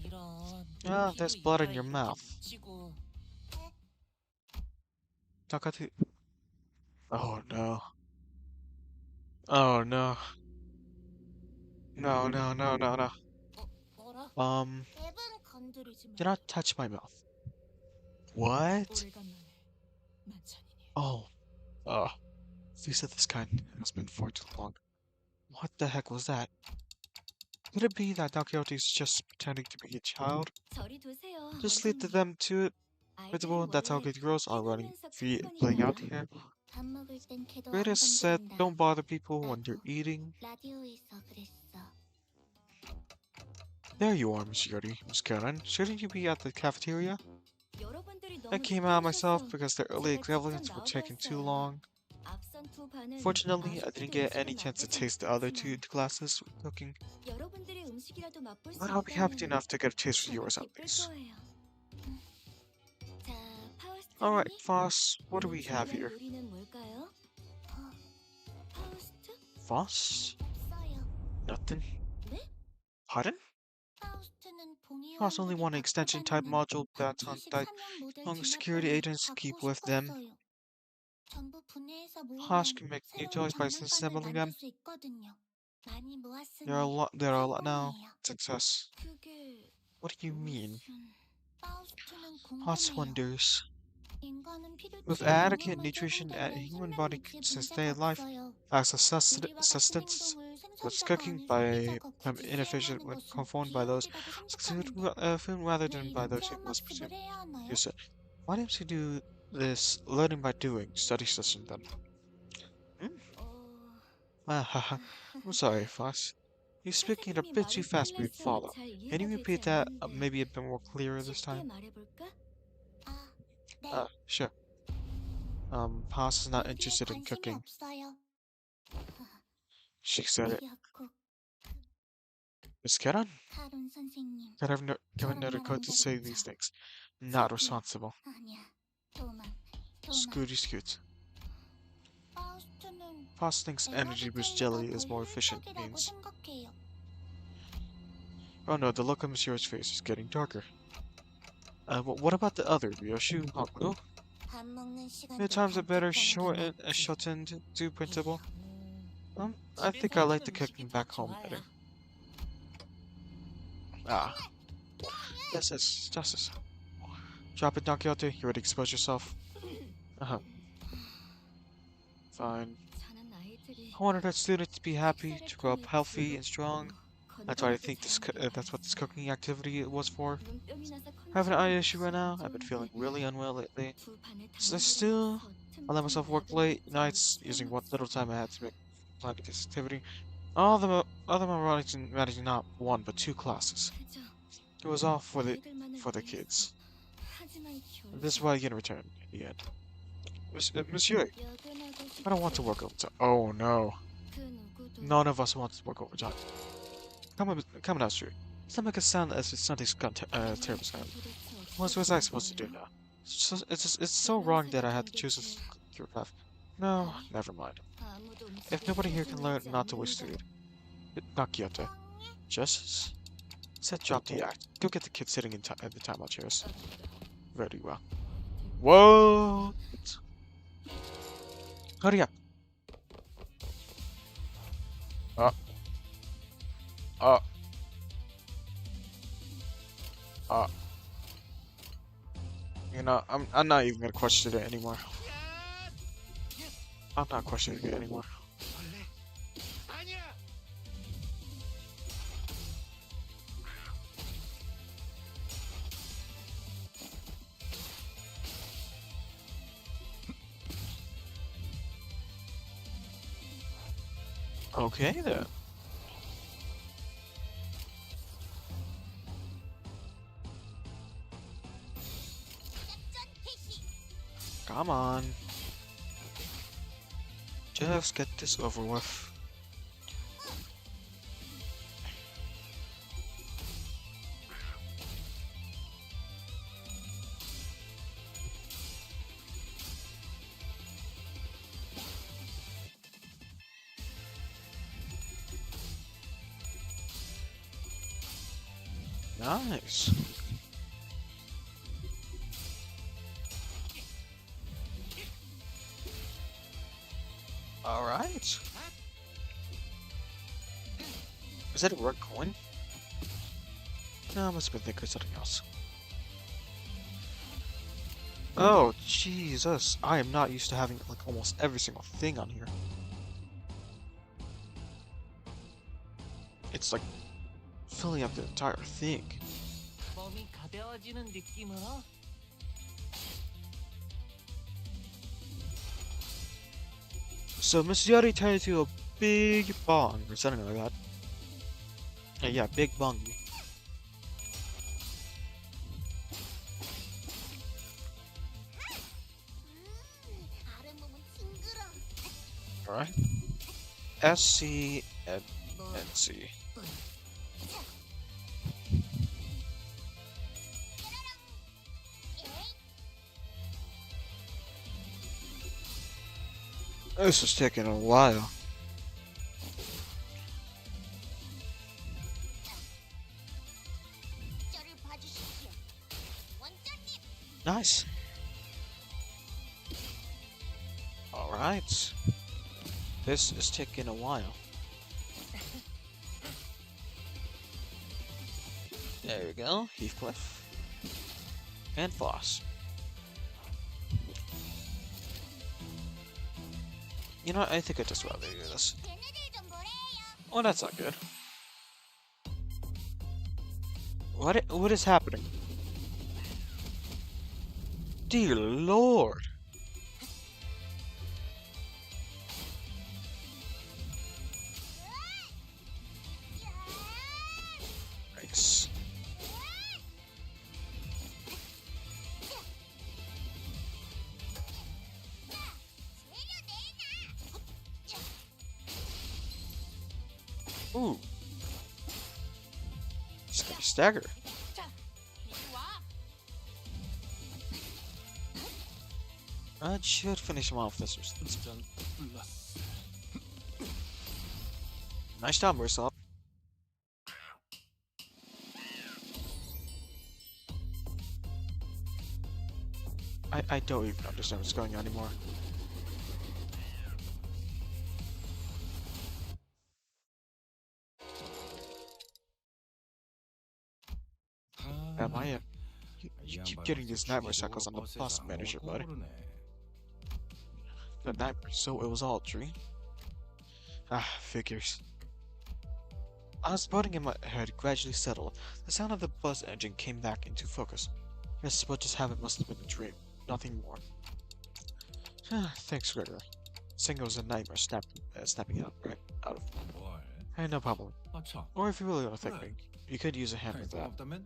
이런 Ah, there's blood in your mouth. 붙이고. Don Quixote. Oh no. Oh no. No, no, no, no, no. 뭐라? 앱은 건드리지 Do not touch my mouth. What? 오래간만에 만찬이니. Oh. Things of this kind has been for too long. What the heck was that? Could it be that Don Quixote's just pretending to be a child? 저리 두세요. Just leave them to it. Principal, that's how good girls are running free playing out here. 밥 먹을 땐 걔도 Rita 안 said 건드린다. don't bother people when they're eating. 라디오에서 그랬어. There you are, Miss Yuri. Miss Karen, shouldn't you be at the cafeteria? 여러분들이 I 너무 came out myself 늦게 because the 오셔서 early 제가 exams 직접 were taking too 나와봤어요. long. 앞선 두 반은 Fortunately, I didn't get 아쉽게도 any 음식을 chance to 맛보지 taste the other 못했지만 two classes with cooking. 여러분들의 음식이라도 맛볼 수 But I'll be happy 있다면 enough to get a taste for 저는 yours at 기쁠 least. 거예요. 자, 파우스트 Alright, 님이 Foss, what do we 오늘 have 준비한 here? 요리는 뭘까요? 파우스트? Foss? 없어요. Nothing? 네? Pardon? 파우스트는 봉이와 Foss only want an extension type module that's on that long security agents keep with them. 전부 분해해서 Haas 모으면 can make new 새로운 toys by 장난감을 disassembling 만들 them. 수 있거든요. 많이 모았으니 There are a lot now. 성공이에요. Success. 그게 What do you mean? 파우스트는 Haas 궁금해요. wonders. 인간은 피를 With 채워 adequate 영양을 nutrition, a 채운다면 human body 생명일지에 can 문제가 stay alive 없어요. as a 우리와 같은 sustenance. 행동을 Was 생산자가 cooking 아닌 by 소비자가 become 굳이 inefficient 수행하는 when 것은 conformed by those 비효율이라고 succeed 생각하는데 food rather 왜 than by 이런 those who 체험 must 학습을 presume. 해야 하나요? You said, why didn't you do this learning by doing study session then? Haha. I'm sorry, Foss. You're speaking a 선생님이 bit too 말이 fast for me to 빨라서 follow. 잘 Can you 이해가 repeat 되지 that 않는데 maybe a bit more clearer this 쉽게 time? 말해볼까? 아, 네. Sure. Foss is not 요리에 interested in 관심이 cooking. 없어요. She said it. 기억국 Miss Karen? 카론 선생님. Could have given no code to say these things. Not responsible. 아니야. 도만. Scooty scoot. 파우스트는 Foss thinks energy boost jelly is more efficient means. 생각해요. Oh no, the look on Monsieur's face is getting darker. What about the other, Ryoshu? Haku? 밥 먹는 시간 The times are better shortened to principal. I think I like the cooking back home better. Ah. Yes, justice. Drop it, Don Quixote. You ready to expose yourself? Fine. 자는 아이들이 I wanted our students to be happy, to grow up healthy and strong. That's why I think that's what this cooking activity was for. 눈병이 나서 Having an eye issue right now. I've been feeling really unwell lately. So still, I let myself work late nights using what little time I had to make plan this activity. All the other managing not one but two classes. It was all for the kids. And this is what I get in return in the end. Monsieur, I don't want to work overtime. Oh no. None of us want to work overtime. Come on now, Stuart. Let's not make it sound as if something's gone terrible. What was I supposed to do now? It's so wrong that I had to choose this career path. No, never mind. If nobody here can learn not to waste food, not Kyoto. Justice? Said drop the act. Go get the kids sitting in at the timeout chairs. Very well. Whoa! Hurry up! You know, I'm not even gonna question it anymore. I'm not questioning it anymore. 벌레. 아니야. Okay then. Come on. Just get this over with. Nice. All right. Is that a red coin? No, I must have been thinking of something else. Oh, Jesus. I am not used to having like almost every single thing on here. It's like filling up the entire thing. 몸이 가벼워지는 느낌으로. So Miss Yuri turned into a big bong or something like that. Yeah, big bong. 아랫몸은 징그러. Alright. SC and NC. This is taking a while. 저를 봐주십시오. 원장님. Nice. Alright. This is taking a while. There we go. Heathcliff. And Foss. You know what? I think I just rather do this. 걔네들 좀 뭐래요? Oh, that's not good. What is happening? Dear Lord. Nice. Ooh. Stagger. 자, 이리 와. I should finish him off this resistance. 깜짝 놀랐어. Nice job, Ursula. I don't even understand what's going on anymore. Am I a... You keep getting these nightmare cycles on the bus manager, buddy. The nightmare, so it was all a dream? Ah, figures. As boating in my head gradually settled, the sound of the bus engine came back into focus. Guess what just happened must have been a dream, nothing more. Thanks, Gregory. Saying it was a nightmare snapping out right out of 뭘? Hey, no problem. 아차. Or if you really want to think me, you could use a hand with that. 없다면?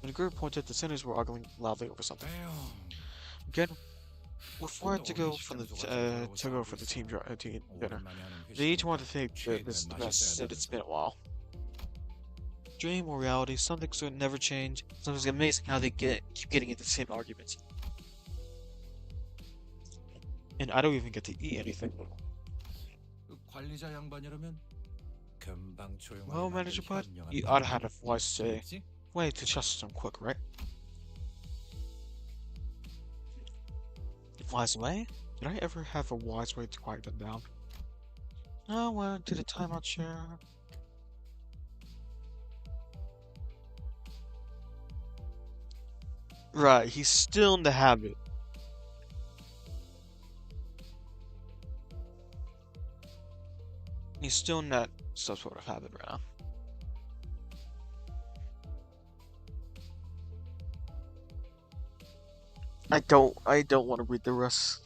When the group pointed, the sinners were arguing loudly over something. 에휴. Again, we're forced to go for the team dinner. They each want to think that this is the best that it's been a while. Dream or reality, some things will never change. Sometimes it's amazing how they keep getting into the same arguments. And I don't even get to eat anything. 관리자 양반이라면 금방 조용하게 Well, 만들 Manager Bud, 현명한 you ought to have a wise say. 있지? Way to trust them quick, right? Wise way? Did I ever have a wise way to quiet them down? Oh, well, to the timeout chair. Right, he's still in the habit. He's still in that some sort of habit right now. I don't want to read the rest.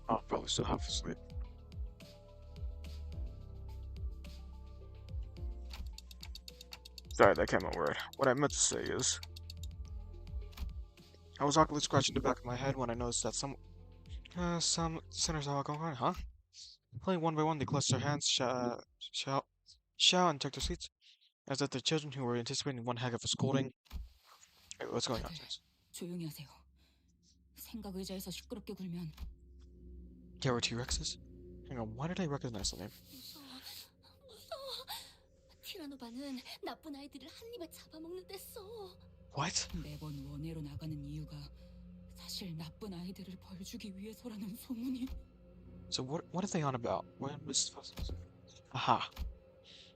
I'll probably still half asleep. Sorry, that came out weird. What I meant to say is, I was awkwardly scratching the back of my head when I noticed that some sinners are going on, huh? Playing one by one, they clutched their hands, shout, and took their seats, as if the children who were anticipating one heck of a scolding. Wait, what's going on, James? 조용히 하세요. 생각 의자에서 시끄럽게 굴면 There were T-Rexes? Hang on, why did I recognize the name? 무서워. 티라노바는 나쁜 아이들을 한 입에 잡아먹는댔어. What? 매번 원회로 나가는 이유가 사실 나쁜 아이들을 벌주기 위해서라는 소문이. So what are they on about? When was this? Aha.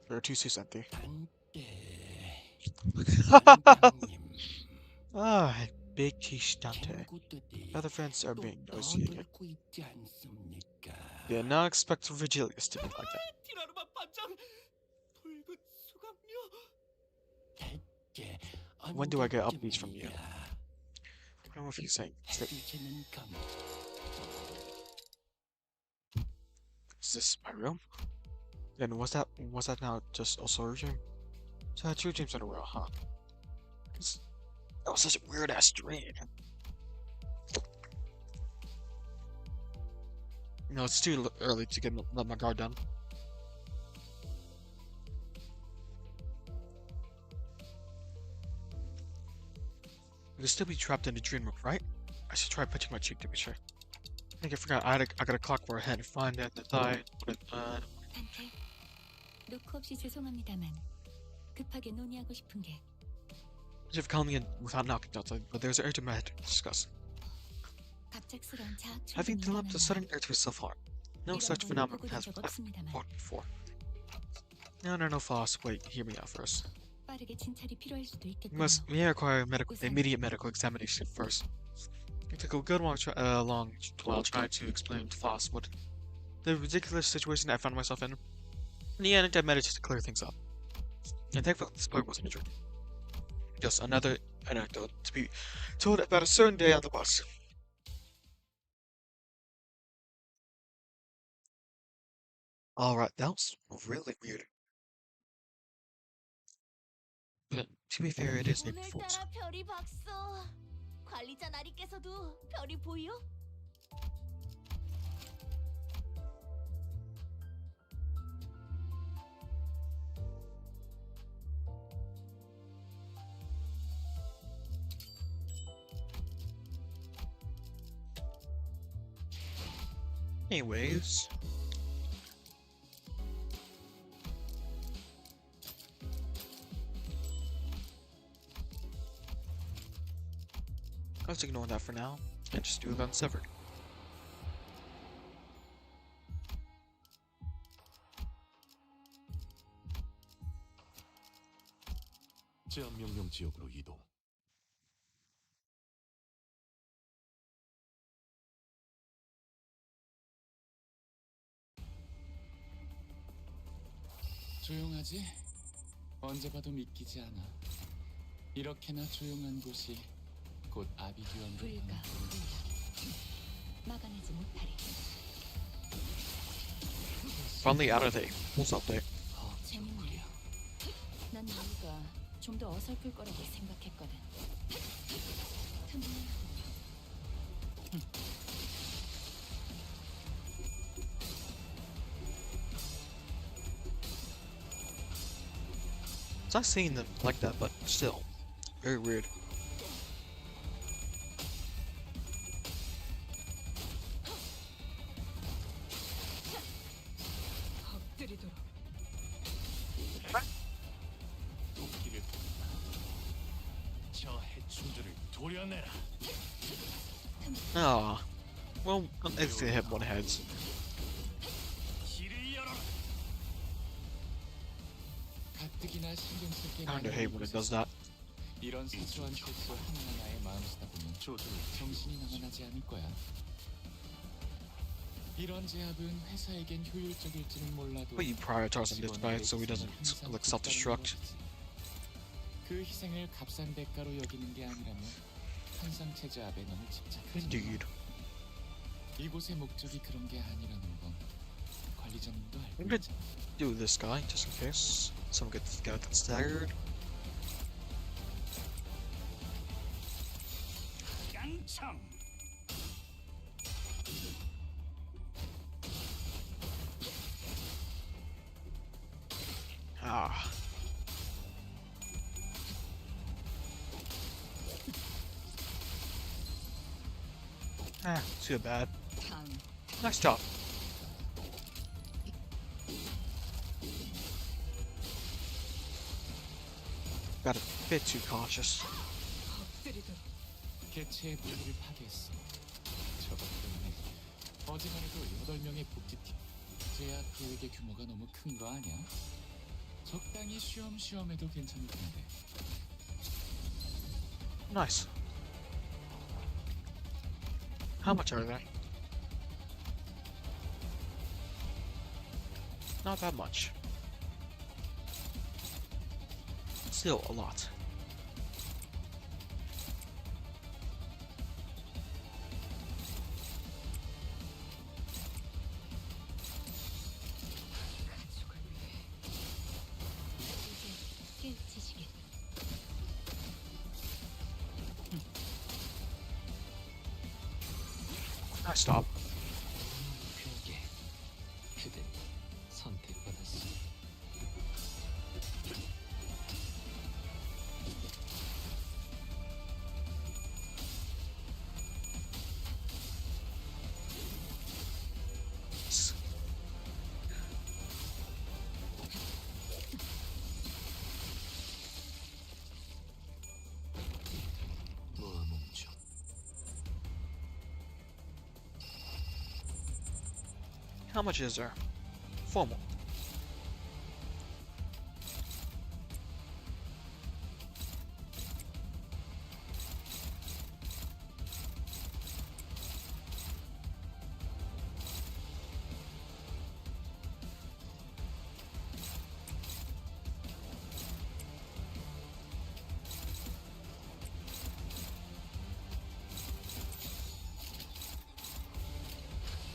There are two seats empty. Ah, big T stunter. Other friends are being noisy again. Did not expect Virgilius to be like that. 티라노바 반장 붉은 수강료. When do I get updates from you? I don't know if you're saying. Is this my room? Then was that now just also a dream? So I had two dreams in a row, huh? That was such a weird ass dream. No, it's too early to let my guard down. I could still be trapped in the dream, right? I should try pinching my cheek to be sure. I think I forgot I got a clock for a head. Find at the thigh. 한테 놓고 없이 죄송합니다만 급하게 논의하고 싶은 게. You've called me in without knocking outside, but there's an urgent matter to discuss. 갑작스러운 자학 Having 충동이 developed a 일어나면 sudden urge for self-harm. No such 이런 건 phenomenon 보고된 has 적 been 없습니다만 reported before. No, Foss. Wait, hear me out first. 빠르게 진찰이 필요할 수도 You 있겠군요. may require immediate medical examination first. It took a good long while trying to explain to Foss what the ridiculous situation I found myself in. In the end, I managed to clear things up. And thankfully, this part wasn't a dream. Just another anecdote to be told about a certain day on the bus. Alright, that was really weird. But to be fair, it is April Fool's. 오늘따라 별이 박서. 관리자 나리께서도 별이 보여? Anyways. Let's ignore that for now and just do it unsevered. 제한 명령 지역으로 이동. 조용하지? 언제 봐도 믿기지 않아. 이렇게나 조용한 곳이 곧 아비규환 불가 막아내지 못하리. Finally out of the What's up there? 재밌네. 난 너희가 좀 더 어설플 거라고 생각했거든. It's not seeing them like that, but still, very weird. 엎드리도록. 도끼를 뽑는다. 저 해충들을 도려내라. Ah, well, I'm actually hit one heads. 길을 열어라. 가뜩이나 신경 쓸게 I kinda hate when it does that. 이런 사소한 실수 하나하나에 마음 쓰다 보면 저주를 정신이 남아나지 않을 거야. 이런 제압은 회사에겐 효율적일지는 몰라도 But you prioritize him this bad so he doesn't 항상 like self-destruct. 뒷받침을 해주지. 그 희생을 값싼 대가로 여기는 게 아니라면 현상 체제압에 너무 집착하지. Indeed. 이곳의 목적이 그런 게 아니라는 건 관리자님도 알고 I'm gonna 있잖아. do this guy just in case someone gets staggered. 깡총. Ah. Ah, too bad. 당 Nice job. Got a bit too cautious. 엎드리도록. 개체의 무기를 파괴했어. 저것 때문에 어제만 해도 8명의 복지팀. 제야 계획의 규모가 너무 큰 거 아니야? 적당히 쉬엄쉬엄 해도 괜찮을 텐데. Nice. How much are they? Not that much. Still a lot. 가족을 위해. 이제 깨우치시겠. Nice stop. 그게 그대 선택받았어. 모아뭉쳐. How much is there? Formal.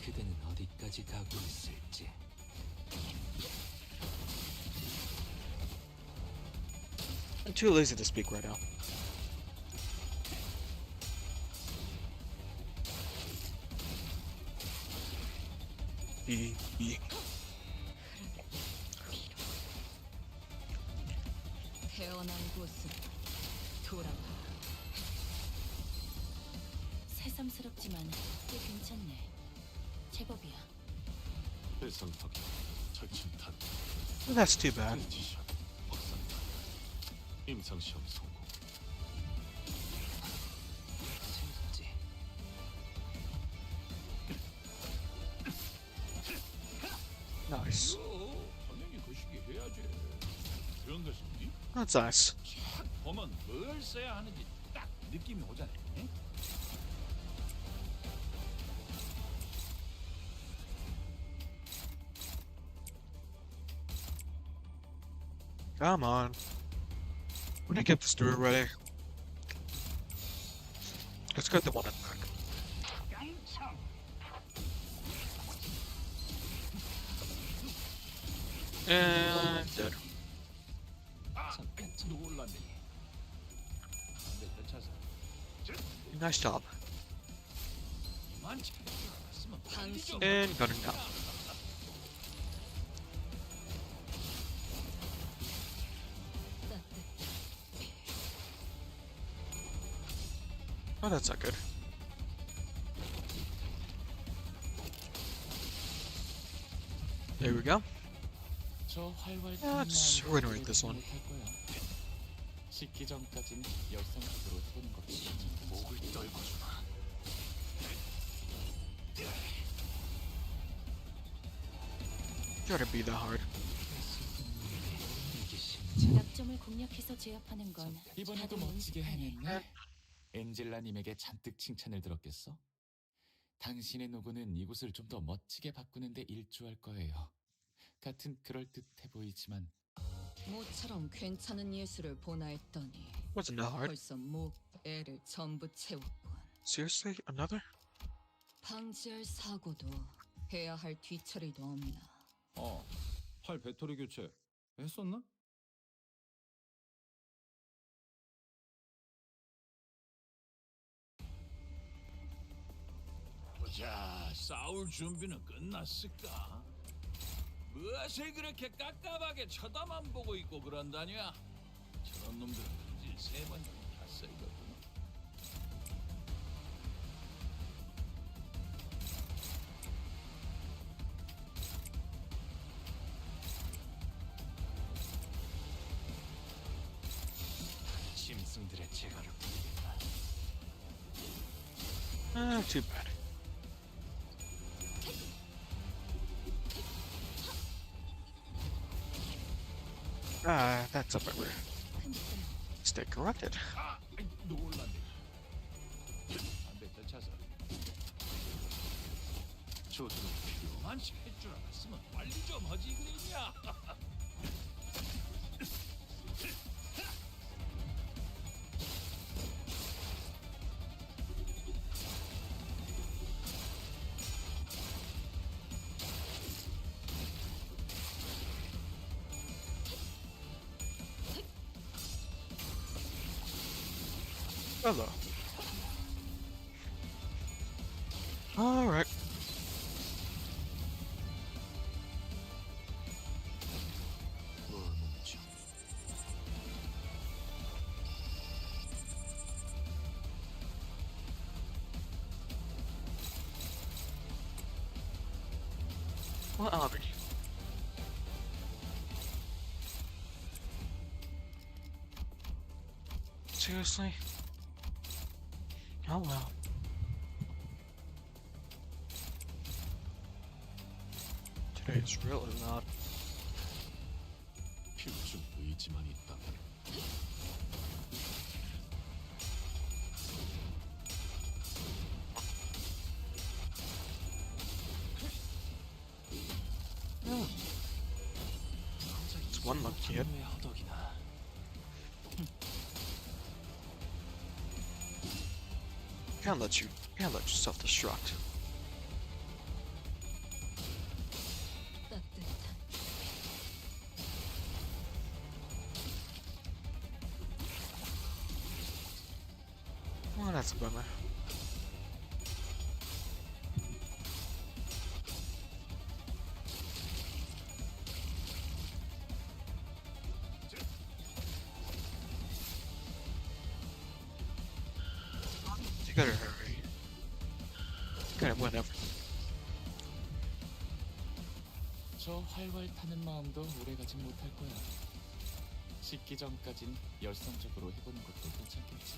그대는 어디까지 가고 있을지. I'm too lazy to speak right now. B. 태어난 곳은 돌아와. 새삼스럽지만 꽤 괜찮네. 제법이야. 배상턱, 철침탄, That's too bad. 지션, 확산탄, 임상시험 성공. 재밌지. Nice. 당연히 그 시기 해야지. 그런 것이 That's nice. 촥 보면 뭘 써야 하는지 딱 느낌이 오잖아. 응? Come on. When I get this door ready. Let's get the one in back. And dead. 놀랐네. 내 차서 Nice job. 이만 잘 알았으면 당신 And gunning down. 따뜻. Oh, that's not good. There we go. 저 활활 Let's reiterate this one. 식기 전까지는 열성적으로 해보는 것이 목을 떨궈주마. Try to be that hard. 약점을 공략해서 제압하는 건 이번에도 다들 멋지게 연습하네. 해냈네. 엔젤라님에게 잔뜩 칭찬을 들었겠어? 당신의 노고는 이곳을 좀 더 멋지게 바꾸는 데 일조할 거예요. 같은 그럴듯해 보이지만 모처럼 괜찮은 예술을 보나 했더니 Wasn't that hard. 벌써 목, 애를 전부 채웠군. Seriously? Another? 방지할 사고도 해야 할 뒤처리도 없나. 팔 배터리 교체 했었나? 자, 싸울 준비는 끝났을까? 무엇을 그렇게 깝깝하게 쳐다만 보고 있고 그런다냐? 저런 놈들은 그질 3번 정도 탔어이거든. 짐승들의 제거를 Too bad. That's a bummer. Stay corrected. 놀랐네. 담배 떼차서 조준은 요만씩 할 줄 알았으면 빨리 좀 하지 그랬냐? Hello. Alright. What are we? Seriously? Oh well. Today's really not. 필중 의지만 있다면 It's one luck kid. 허덕이나 Can't let you self-destruct. 따뜻한 Well, that's a bummer. You gotta hurry. You gotta whenever. 저 활활 타는 마음도 오래가진 못할 거야. 식기 전까진 열성적으로 해보는 것도 괜찮겠지.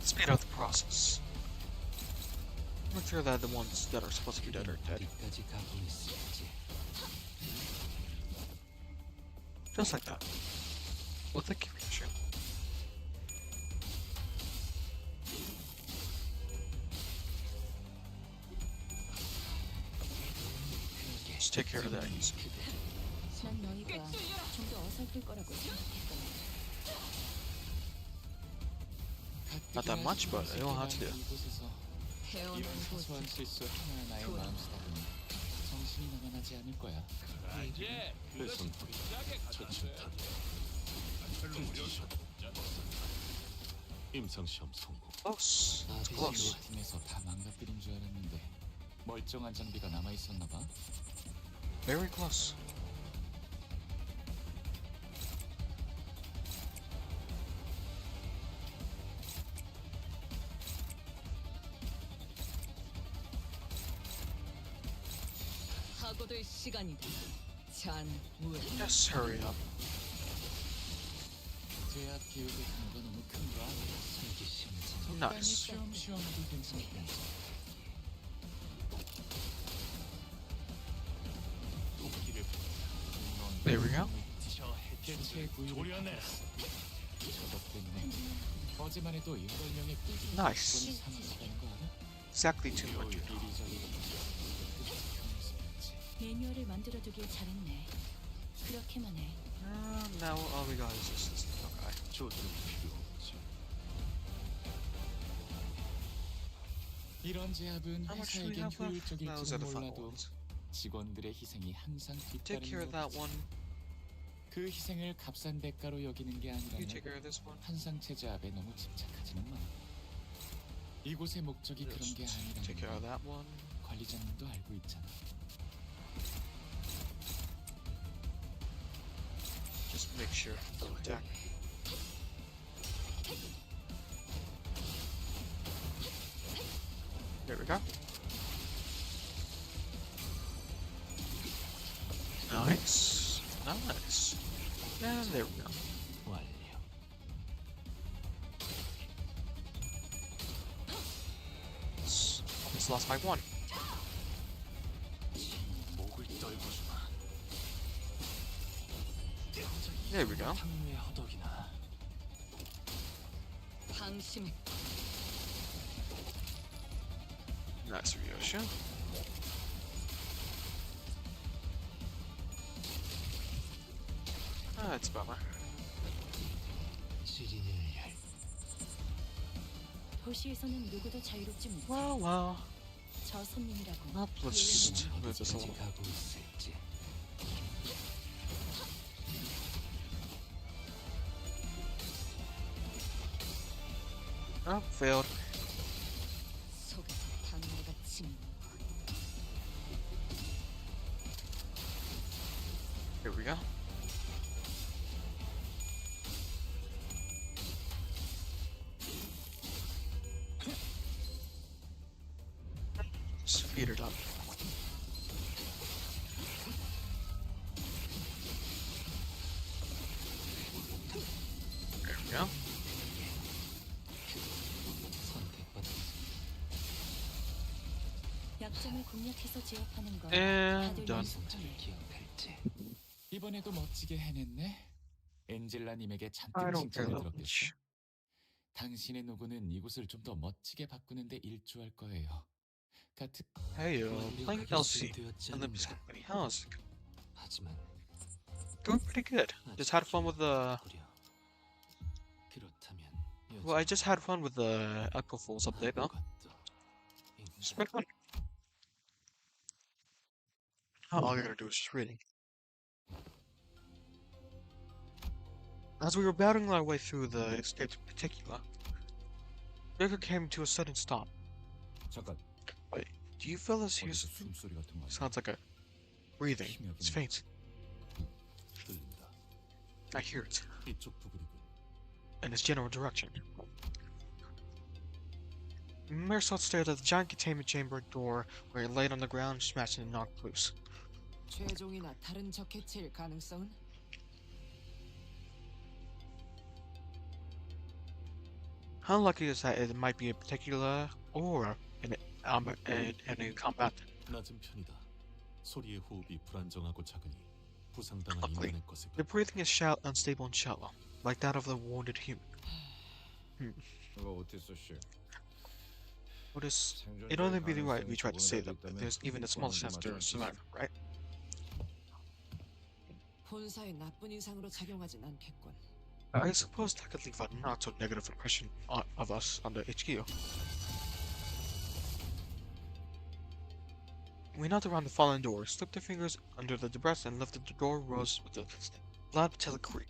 Speed up the process. Make sure that the ones that are supposed to be dead are dead. 어디까지 가고 있을지. Just like that. With the communication. Just take care of that easy. 난 너희가 좀 더 어설플 거라고 생각했던. Not that much, but I don't have to do it. 이곳에서 태어난 이런 사소한 곳 실수 하나하나에 마음 쓰다 보니 정신이 나만하지 않을 거야. 이제 그것은 진작에 갖췄어야 임상시험 성공. Close. It's close. 팀에서 다 망가뜨린 줄 알았는데 멀쩡한 장비가 남아 있었나 봐. Very close. 하고될 시간이다. 잔 물. Just hurry up. 제약 계획의 규모가 너무 큰 거 아니야? 적당히 Nice. 쉬엄쉬엄 하도 괜찮을 텐데. There we go. 저 개체의 부위를 조련해라. 파괴했어. 저것 때문에 어제만 해도 8명의 뿔이 Nice. 사망했다는 거 알아? Exactly 200. 이리저리 경솔했지. 매뉴얼을 만들어두길 잘했네. 그렇게만 해. Now all we got is this guy. 조준 필요 없지. 이런 제압은 How much do we 회사에겐 have left? Those are 효율적일지는 the fun 몰라도 ones. 직원들의 희생이 항상 Take care of 뒤따르는 that 거지. one. 그 희생을 값싼 대가로 여기는 게 You take 아니라면 care of this one. 한상체 제압에 너무 집착하지는 마. 이곳의 목적이 그런 게 Take care of 아니라는 that one. 관리자님도 알고 있잖아. Just make sure. Don't attack. There we go. Nice. Nice. And there we go. 완료. Almost lost by one. 목을 떨궈주마. There we go. 향유의 허덕이나. 방심해. Nice, Ryosha. That's a bummer. 지리의 열. 도시에서는 누구도 자유롭지 못해. Well, well. 저 손님이라고. Well, let's just move this a little. 가고 있을지. Oh, failed. 속에서 단내가 침. Here we go. Speed it up. There we go. 약점을 공략해서 제압하는 건 And 다들 done. 연습해. 기억될지. 이번에도 멋지게 해냈네. 엔젤라님에게 I 잔뜩 don't care 칭찬을 that 들었겠어. much. 당신의 노고는 이곳을 좀 더 멋지게 바꾸는데 일조할 거예요. 같은 Hey, playing LC and Limbus Company. How's it going? 하지만 Going pretty good. Just had fun with the. 그렇다면 Well, I just had fun with the Echo Falls update, though. It's been fun. All I gotta do is just reading. As we were battling our way through the escaped particular, Baker came to a sudden stop. 잠깐. Wait, do you feel this? 어디서 숨소리 같은 거 Sounds like a breathing. It's faint. 들린다. I hear it 이쪽 부근이군. in its general direction. Marisol stared at the giant containment chamber door where it laid on the ground, smashed and knocked loose. 최종이나 다른 적해체일 가능성은? How likely is that it might be a particular or in a combat? 낮은 편이다. 소리의 호흡이 불안정하고 작으니 부상당한 Luckily, 인간의 것에 the breathing is unstable and shallow, like that of the wounded human. What is? It'd only be right we try to say that there's even a small chance to survive, right? 본사에 나쁜 인상으로 작용하진 않겠군. I suppose that could leave a not so negative impression of us on the HQ. We knelt around the fallen door, slipped our fingers under the debris, and lifted the door rose with a loud metallic creak.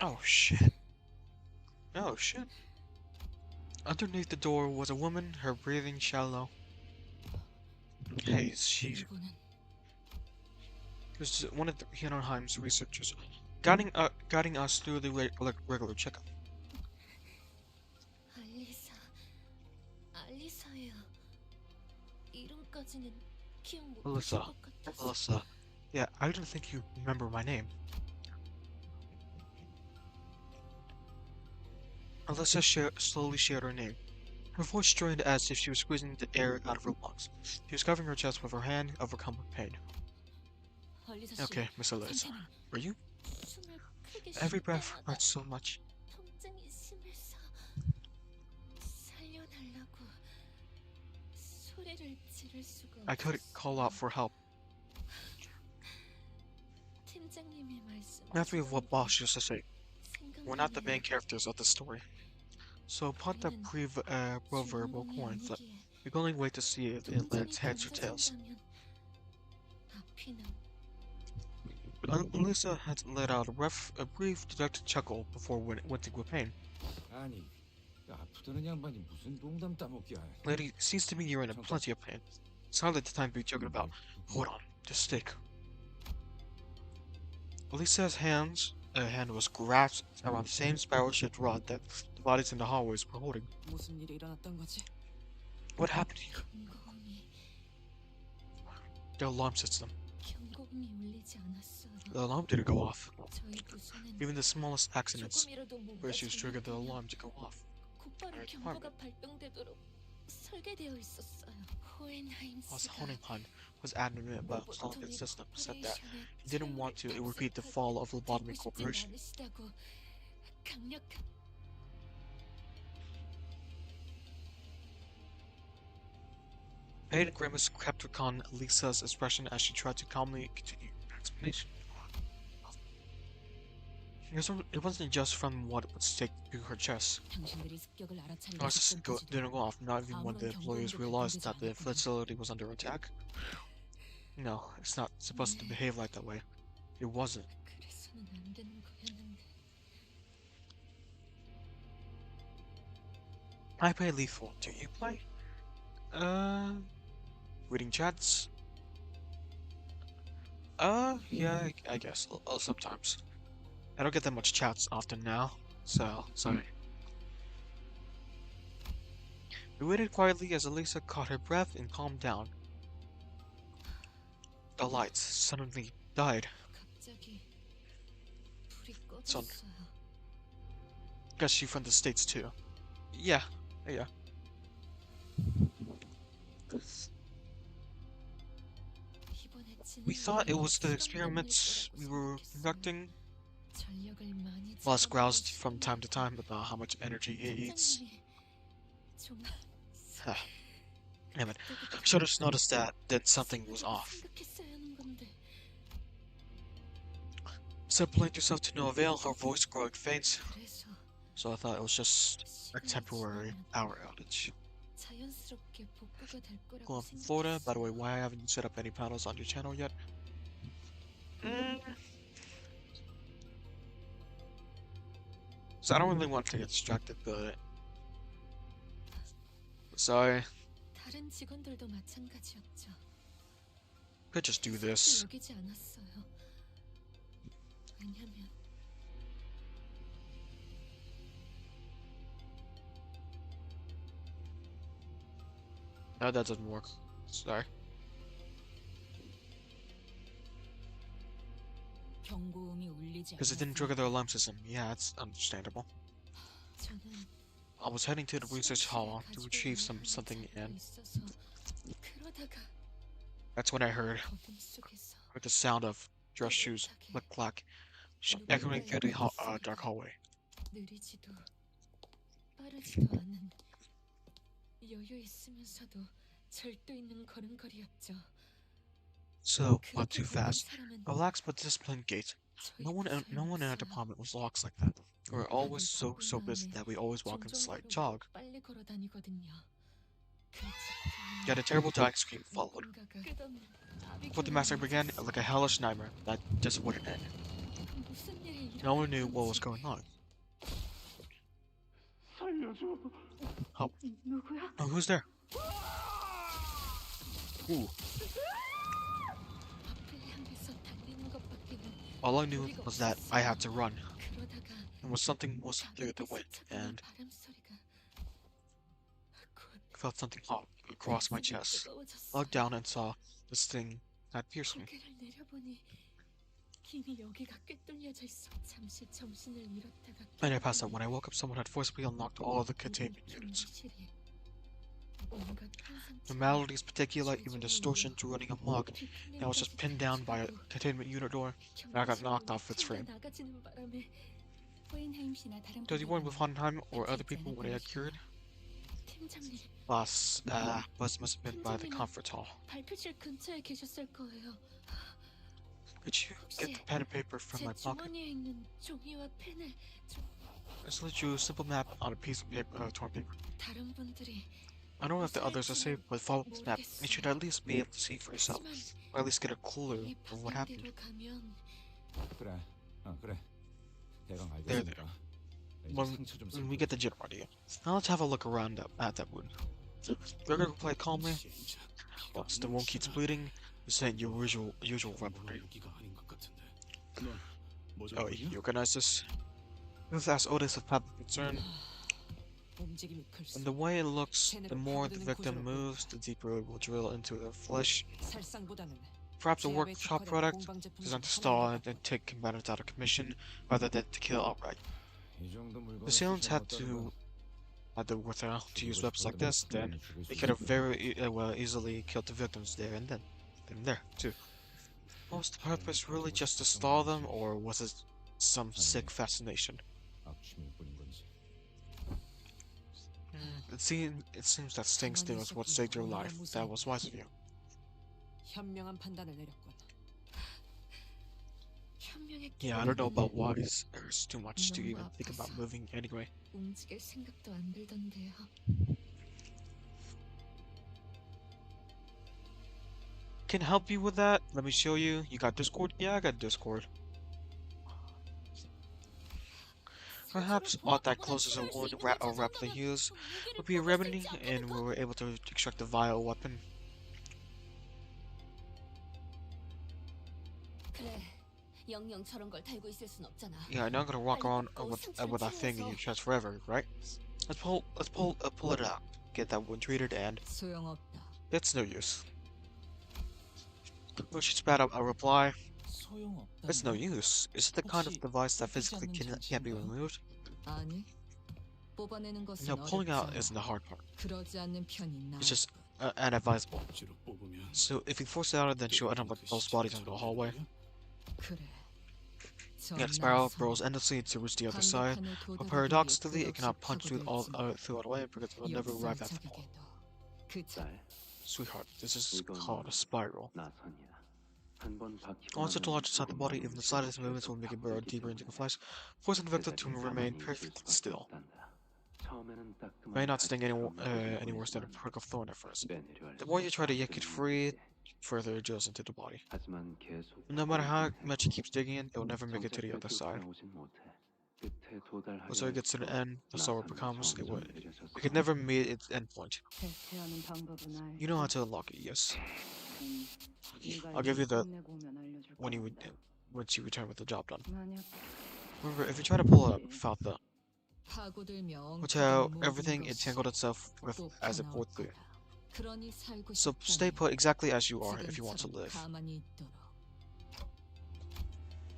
Oh shit. Oh shit. Underneath the door was a woman, her breathing shallow. Hey, she 누구는 was one of the Hienonheim's researchers, guiding us through the regular checkup. 알리사예요. 이름까지는 기억 못 Alyssa. 하실 것 같아서. Alyssa. Yeah, I didn't think you remember my name. Alyssa slowly shared her name. Her voice strained as if she was squeezing the air out of her lungs. She was covering her chest with her hand, overcome with pain. 얼리사 씨, Okay, Miss Eliza. 상태는 Were you? 숨을 크게 Every 쉴 breath 때마다 hurts so much. 통증이 심해서 살려달라고 소리를 지를 수가 I couldn't call out for help. 팀장님이 After what boss used to say, 말씀하신 we're not the main characters of the story. So upon the proverbial coin flip, we can only wait to see if it lands heads or tails. But Alyssa had let out a brief dejected chuckle before wincing with pain. 아니, 아프다는 양반이 무슨 농담 따먹기야. Lady, seems to me you're in plenty of pain. It's hardly the time to be joking about. Hold on, just stick. Alyssa's hand was grasped around the same spiral-shaped rod that the bodies in the hallways were holding. 무슨 일이 일어났던 거지? What happened here? The alarm system. 경고음이 울리지 않았어요. The alarm didn't go off. 저희 부서는 Even the smallest accidents 조금이라도 or 뭔가 issues triggered the 잘못되면 alarm to go off. 곧바로 Our 경보가 발동되도록 설계되어 있었어요. Boss 호엔하임스가 Honeypond was adamant about installing the 로보토미 system, said that 코퍼레이션의 he didn't want to 책임을 repeat the fall of Lobotomy 되고 싶진 Corporation. 않으시다고 강력한 Pain and grimace kept upon Lisa's expression as she tried to calmly continue her explanation. It wasn't just from what would stick to her chest. 당신들이 습격을 알아차리기 Our system didn't go off, not even when the employees realized that the facility was under attack. No, it's not supposed to behave like that way. It wasn't. 그래서는 안 되는 거였는데 I play lethal. Do you play? Reading chats? Yeah, I guess. Sometimes. I don't get that much chats often now, so sorry. We waited quietly as Elisa caught her breath and calmed down. The lights suddenly died. 갑자기 불이 Son. 꺼졌어요. Guess she from the States too. Yeah. 이번에 We thought it was the 진행되는 experiments we were 생각했어요. conducting. 전력을 많이 Plus growls from time to time about how much energy it eats. 팀장님이 좀 Damn it. Should have noticed that something was off. 생각했어야 하는 건데 Said blink yourself to no avail, her voice growing faint. 그래서 So I thought it was just a 시간이 temporary 지나면 power outage. 자연스럽게 복구가 될 거라고 Cool, I'm from Florida. By the way, 생각했어요. why haven't you set up any panels on your channel yet? So I don't really want to get distracted, but sorry. 다른 직원들도 마찬가지였죠. Could just do 스스로 this. 여기지 않았어요. 왜냐면 No, that doesn't work. Sorry. 경고음이 울리지 Because it didn't trigger the alarm system. Yeah, it's understandable. 저는 I was heading to the research hall to retrieve something, and 있어서 그러다가 that's when I heard 어둠 속에서 the sound of dress shoes click clack echoing through the dark hallway. 느리지도 빠르지도 않은 여유 있으면서도 절도 있는 걸음걸이였죠. So, not 그렇게 too fast. 걷는 사람은 Relaxed but disciplined gait. 저희 No one in our 부서에 department was locked like that. We were always so busy 다음에 that we always walk in a slight 종종 jog. 빨리 걸어 다니거든요. Yet a terrible dying scream followed. 끝없는 Before the massacre began, like a hellish nightmare that just wouldn't end. 무슨 일이 No one knew what was going on. Oh, 누구야? oh, who's there? Ooh. 앞을 향해서 달리는 것밖에는 All I knew was that I had to run, 그러다가 and was something was through the wind, and 바람 소리가 곧 I felt something hot across my chest. Looked down and saw this thing that pierced me. 고개를 내려보니 이미 여기가 꿰뚫려져 있어. 잠시 정신을 잃었다가 And I passed out. When I woke up, someone had forcibly unlocked all of the containment units. 경비실이 The maladies, particular, even distortion to running amok, and I was just pinned down by a containment unit door, and I got knocked off its frame. Does he warn with Hohenheim or other people when they had cured? Bus must have been by the conference hall. Could you get the pen and paper from my pocket? I slid you a simple map on a piece of paper, torn paper. I don't know if the others are safe, but follow this map, and you should at least be able to see for yourself, or at least get a clue of what happened. 그래. 그래. 대강 There. 알겠으니까. 이제 When 상처 좀 we get the general idea. Now let's have a look around at that wound. Gregor replied calmly. Whilst the wound keeps bleeding, this ain't your usual weaponry. Oh, you recognize this? This asked Otis of public concern. And the way it looks, the more the victim moves, the deeper it will drill into their flesh. Perhaps a workshop product designed to stall and take combatants out of commission, rather than to kill outright. The assailants had the wherewithal to use weapons like this, then they could have very easily killed the victims there and then. And there, too. Was the purpose really just to stall them, or was it some sick fascination? It seems that staying still is what saved your life. That was wise of you. Yeah, I don't know about wise. There's too much to even think about moving anyway. Can help you with that? Let me show you. You got Discord? Yeah, I got Discord. Perhaps aught that closes a wound or rapidly heals would be a remedy, and we were able to extract the vile weapon. Yeah, I'm not gonna walk around with that thing in your chest forever, right? Let's pull it out. Get that wound treated, and it's no use. Well, she spat out a reply. It's no use. Is it the kind of device that physically can't be removed? No, pulling out isn't the hard part. It's just unadvisable. So if you force it out, then she'll end up like both bodies into the hallway. Yeah, the spiral burrows endlessly towards the other side, but paradoxically, it cannot punch through all the way because it will never arrive at the wall. Sweetheart, this is called a spiral. Once it lodges inside the body, even the slightest movements will make it burrow deeper into the flesh, forcing the victim to remain perfectly still. It may not sting any worse than a prick of thorn at first. The more you try to yank it free, further it drills into the body. No matter how much it keeps digging in, it will never make it to the other side. So it gets to the end, the slower it becomes, it could never meet its end point. You know how to unlock it, yes. I'll give you the once you return with the job done. Remember, if you try to pull it up without the watch how everything entangled itself with as it poured through. So stay put exactly as you are if you want to live.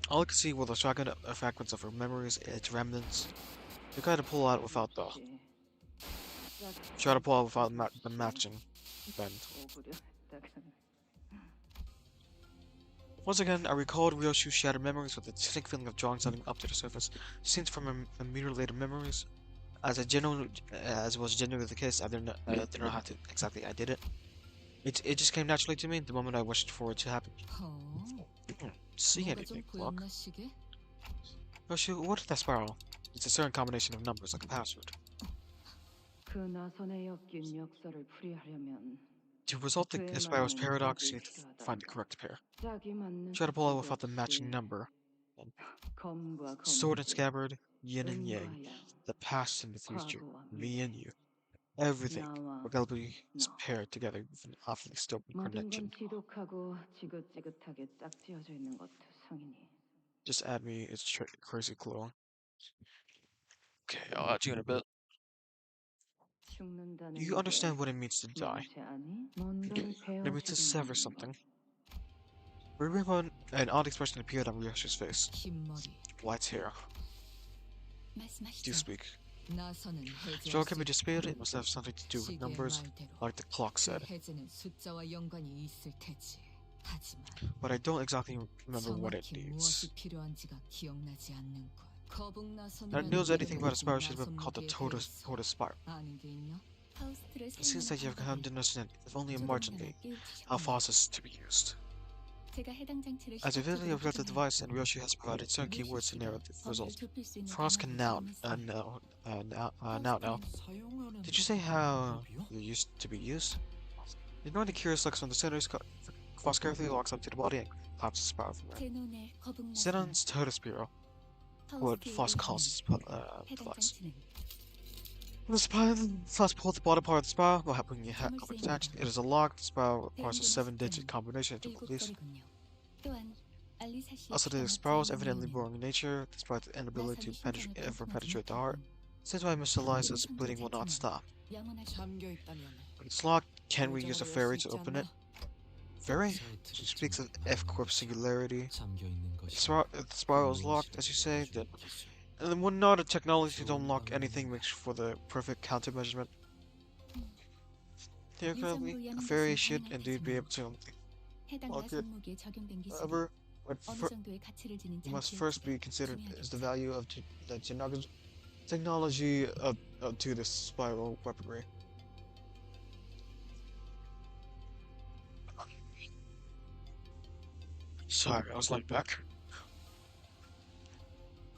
All I can see were the shotgun fragments of her memories, its remnants. You try to pull out without the the matching bend. Once again, I recalled Ryoshu's shattered memories with a distinct feeling of drawing something up to the surface. Scenes from her mutilated memories. As was genuinely the case, I didn't know how to exactly I did it. It just came naturally to me the moment I wished for it to happen. See anything, look. Ryoshu, what is that spiral? It's a certain combination of numbers, like a password. To resolve the spiral's paradox, you need to find the correct pair. Try to pull out without the matching number. Sword and scabbard, yin and yang, the past and the future, me and you. Everything, regrettably, is paired together with an awfully stubborn connection. Just add me, it's crazy cool. Okay, I'll add you in a bit. You understand what it means to die. It means to sever something. Remember, an odd expression appeared on Ryoshu's face. White hair. Do you speak? 나선은 Stroke can be 해제할 수 disputed. It must have something to do with 시계의 numbers, 말대로 like the clock 그 said. 해제는 숫자와 연관이 있을 테지. 하지만 But I don't exactly remember what it 정확히 needs. 무엇이 필요한지가 기억나지 않는 것. 거북 That 나선이라는 knows anything about a 이름을 spiral should have been called the 나선 무기에 대해서 Total Spiral. 아는 게 있나? It seems that you have come to understand, if only marginally, how fast is to be used. As a visually objective device, and Ryoshi has provided certain keywords to narrow the results. Frost can now know. Did you say how you used to be used? Ignoring the curious looks on the center, Frost carefully walks up to the body and claps the spiral from there. Zenon's Total Spiral, what Frost calls his device. When the Frost pulls the bottom part of the spiral, while helping you have attached, it is a lock. The spiral requires a 7-digit combination to release. Also, the spiral is evidently boring in nature, despite the inability to penetrate the heart. This is why Mr. Liza's bleeding will not stop. 잠겨 있다면 When it's locked, can we use a fairy to open it? Fairy? She speaks of F-Corp singularity. If the spiral is locked, as you say, then would not a technology to unlock anything makes for the perfect countermeasurement? Theoretically, a fairy should indeed be able to unlock it. However, what must first be considered is the value of the technology to this spiral weaponry. Sorry, I was like back.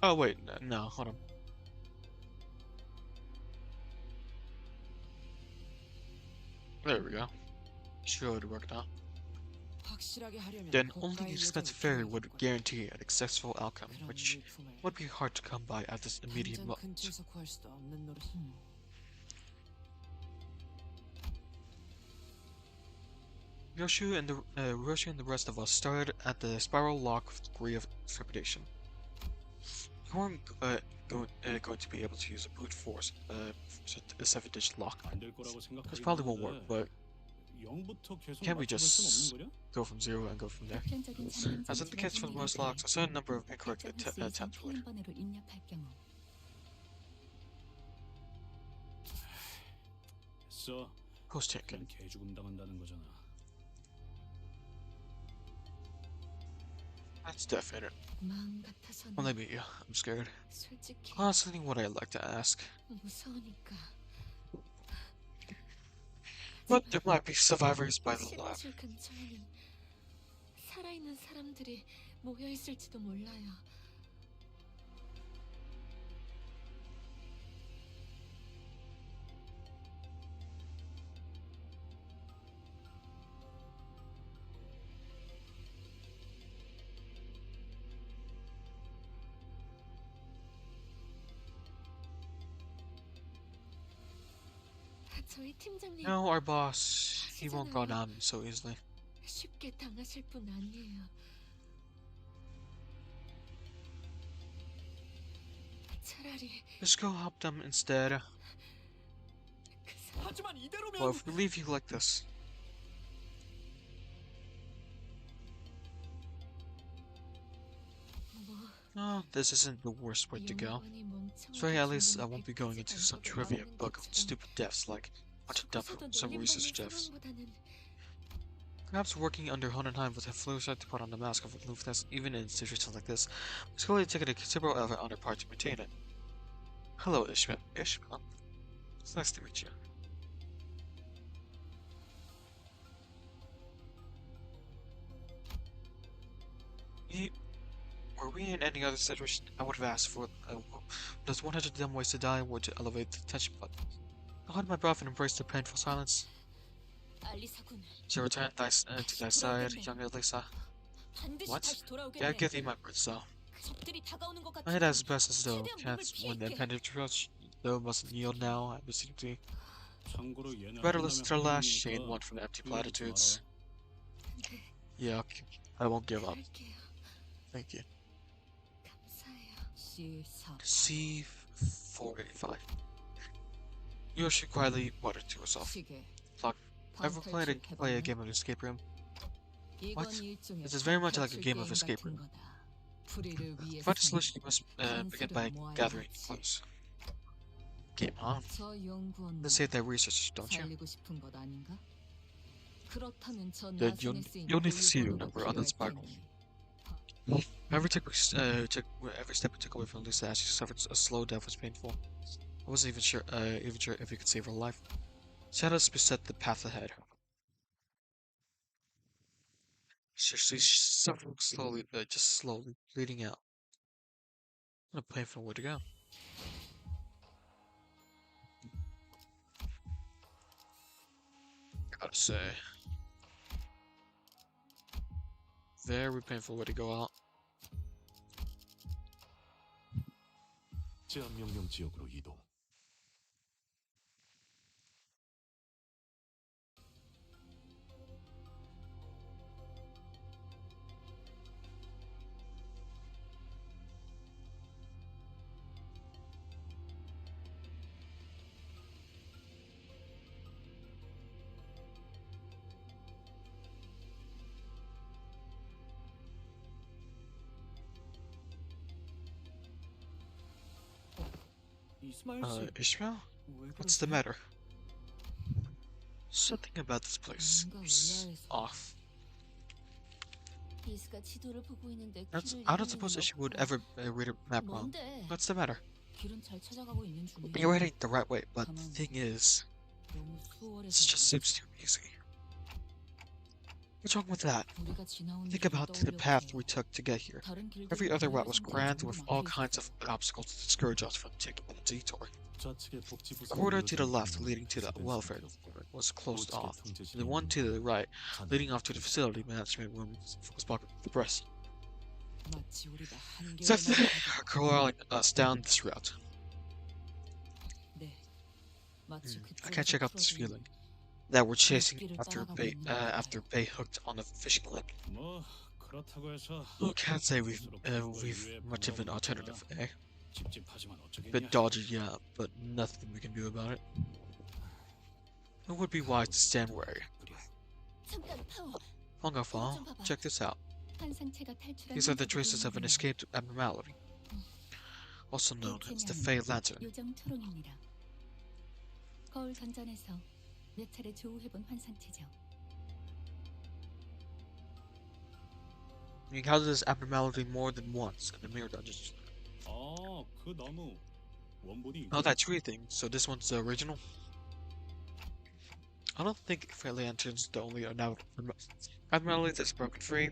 Oh wait, no, hold on. There we go. Should work now. 확실하게 하려면 Then only 고가의 the expensive 요소를 fairy 필요할 would 거야. guarantee a successful outcome, 그런 which 물품을 would be hard to come by at this immediate 당장 moment. 근처에서 구할 수도 없는 노릇. Ryoshi and the rest of us started at the spiral lock with a degree of trepidation. We weren't going to be able to use a brute force, a 7-digit lock. This probably won't work, but can't we just go from 0 and go from there? As in the case for most locks, a certain number of incorrect attempts would. Post taken. That's definite. Well, let me. I'm scared. Honestly, what I'd like to ask. But there might be survivors by the lab. 근처에는 살아있는 사람들이 모여 있을지도 몰라요. 저희 팀장님 No, our boss. He won't go down so easily. 쉽게 당하실 분 아니에요. 차라리 Just go help them instead. 하지만 이대로면 Well, if we leave you like this. No, this isn't the worst way to go. So at least I won't be going into some trivia book of stupid deaths like bunch of death, some research deaths. Perhaps working under Hohenheim with a flu shot to put on the mask of aloofness, even in situations like this, was clearly taking a considerable effort on her part to maintain it. Hello, Ishmael. Ishmael. It's nice to meet you. Were we in any other situation, I would have asked for those 100 dumb ways to die or to elevate the tension button. I held my breath and embraced the painful silence. She returned to thy side, young Elisa. What? Yeah, I give thee my word, so. I hit as best as though cats when the impending approach, though must yield now, I beseech thee. Better listen to the last shade one from the empty platitudes. Yeah, okay. I won't give up. Thank you. C485. Yoshi quietly muttered to herself. Look, ever play a game of escape room? What? This is very much like a game of escape room. To find a solution, you must begin by gathering clues. game, huh? 저 연구원 Let's say they're researchers, don't you? 살리고 싶은 것 아닌가? 그렇다면 저 Then 나중에 쓰인 you'll need to see your 고유 number 번호가 on the 필요할 spiral. 테니. Every step we took away from Lisa as she suffered a slow death was painful. I wasn't even sure if we could save her life. Shadows beset the path ahead. She's suffering slowly, just slowly, bleeding out. What a painful way to go. Gotta say. Very painful way to go out. 제한 명령 지역으로 이동. 이스마일 씨, Ishmael? 왜 What's the 그러세요? matter? Something about this place seems off. 비스가 지도를 보고 있는데 I don't suppose that she would ever read a map wrong. 뭔데? What's the matter? 길은 잘 찾아가고 있는 중이야. You're heading the right way, but the thing is, 너무 수월해서 this just seems too easy. What's wrong with that? 우리가 지나온 Think 길을 about the path we 떠올려보세요. took to get here. 다른 길들은 Every other route was 이해하지 grand 못할 with 정도로 all 막혀 kinds 있었어. of obstacles to discourage us from taking a detour. 좌측의 복지부 The corridor to the left leading to the welfare department was closed off. The one to the right leading off to the facility management room was blocked with the press. 마치 우리가 한계를 So they 넘어서고- are corralling us down this route. 네. 마치 I can't check out this 그쪽에서 feeling that we're chasing 길을 after 따라가고 bait 있는 것 같아요. after bait hooked on a fishing line. 뭐 그렇다고 해서 I can't say we've much of an alternative, eh? 찝찝하지만 Bit 어쩌겠냐. dodgy, yeah, but nothing we can do about it. It would be wise to stand wary. 잠깐 파워. Hongafal, check this out. 한 상체가 탈출한 These are the 흔적이 traces of an 보이는군요. escaped abnormality, also known as the Fey Lantern. 요정 초롱입니다. 거울 던전에서 몇 차례 조우해본 환상체죠. You encountered this abnormality more than once in the mirror dungeons. 아, 그 나무 원본이 Oh, that tree thing. So this one's the original? I don't think Fey Lantern's the only abnormality that's broken free.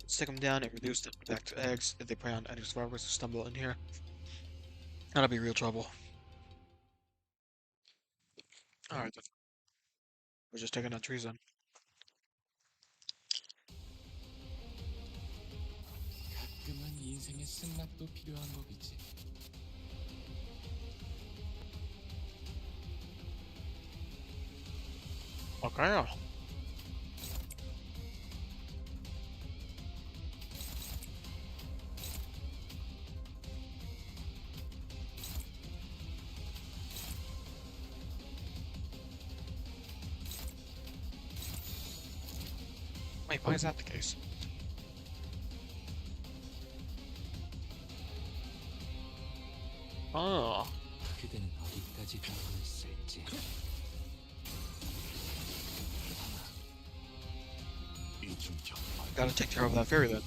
Stick them down and reduce them back to eggs if they prey on any survivors who stumble in here. That'll be real trouble. Alright then. We're just taking out trees then. 가끔은 인생의 쓴맛도 필요한 법이지. Okay. Wait, why is that the case? Oh. 그대는 어디까지 가고 있을지. 이중격 Gotta take care of that fairy then.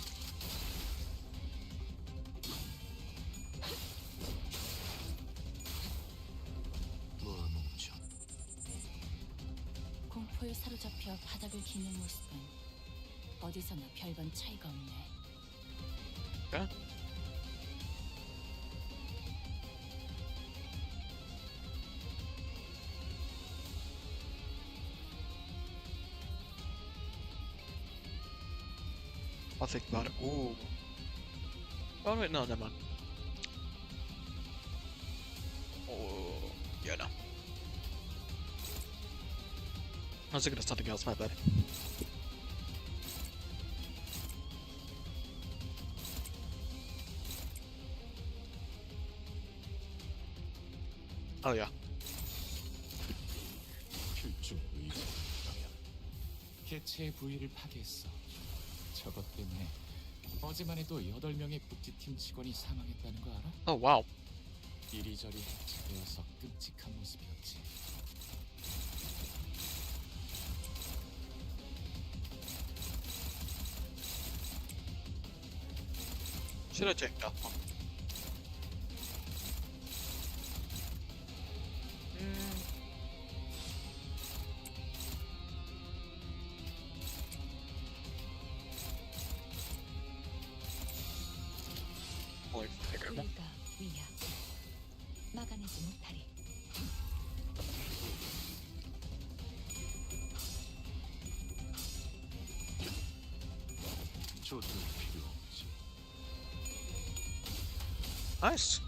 무뭉쳐 공포에 사로잡혀 바닥을 기는 모습은 어디서나 별반 차이가 없네. Okay. I'll think about it. Ooh. Oh wait, no, never mind. Oh, yeah, no. I was thinking of something else, my bad. Oh yeah. 필중 의지라면 개체의 부위를 파괴했어. 저것 때문에 어제만 해도 8명의 복지팀 직원이 사망했다는 거 알아? Oh wow. 이리저리 해체되어서 끔찍한 모습이었지. Should have checked that one. Boy, figure it out. 뿔과 위약 막아내지 못하리. 저들 필요 없지. Nice.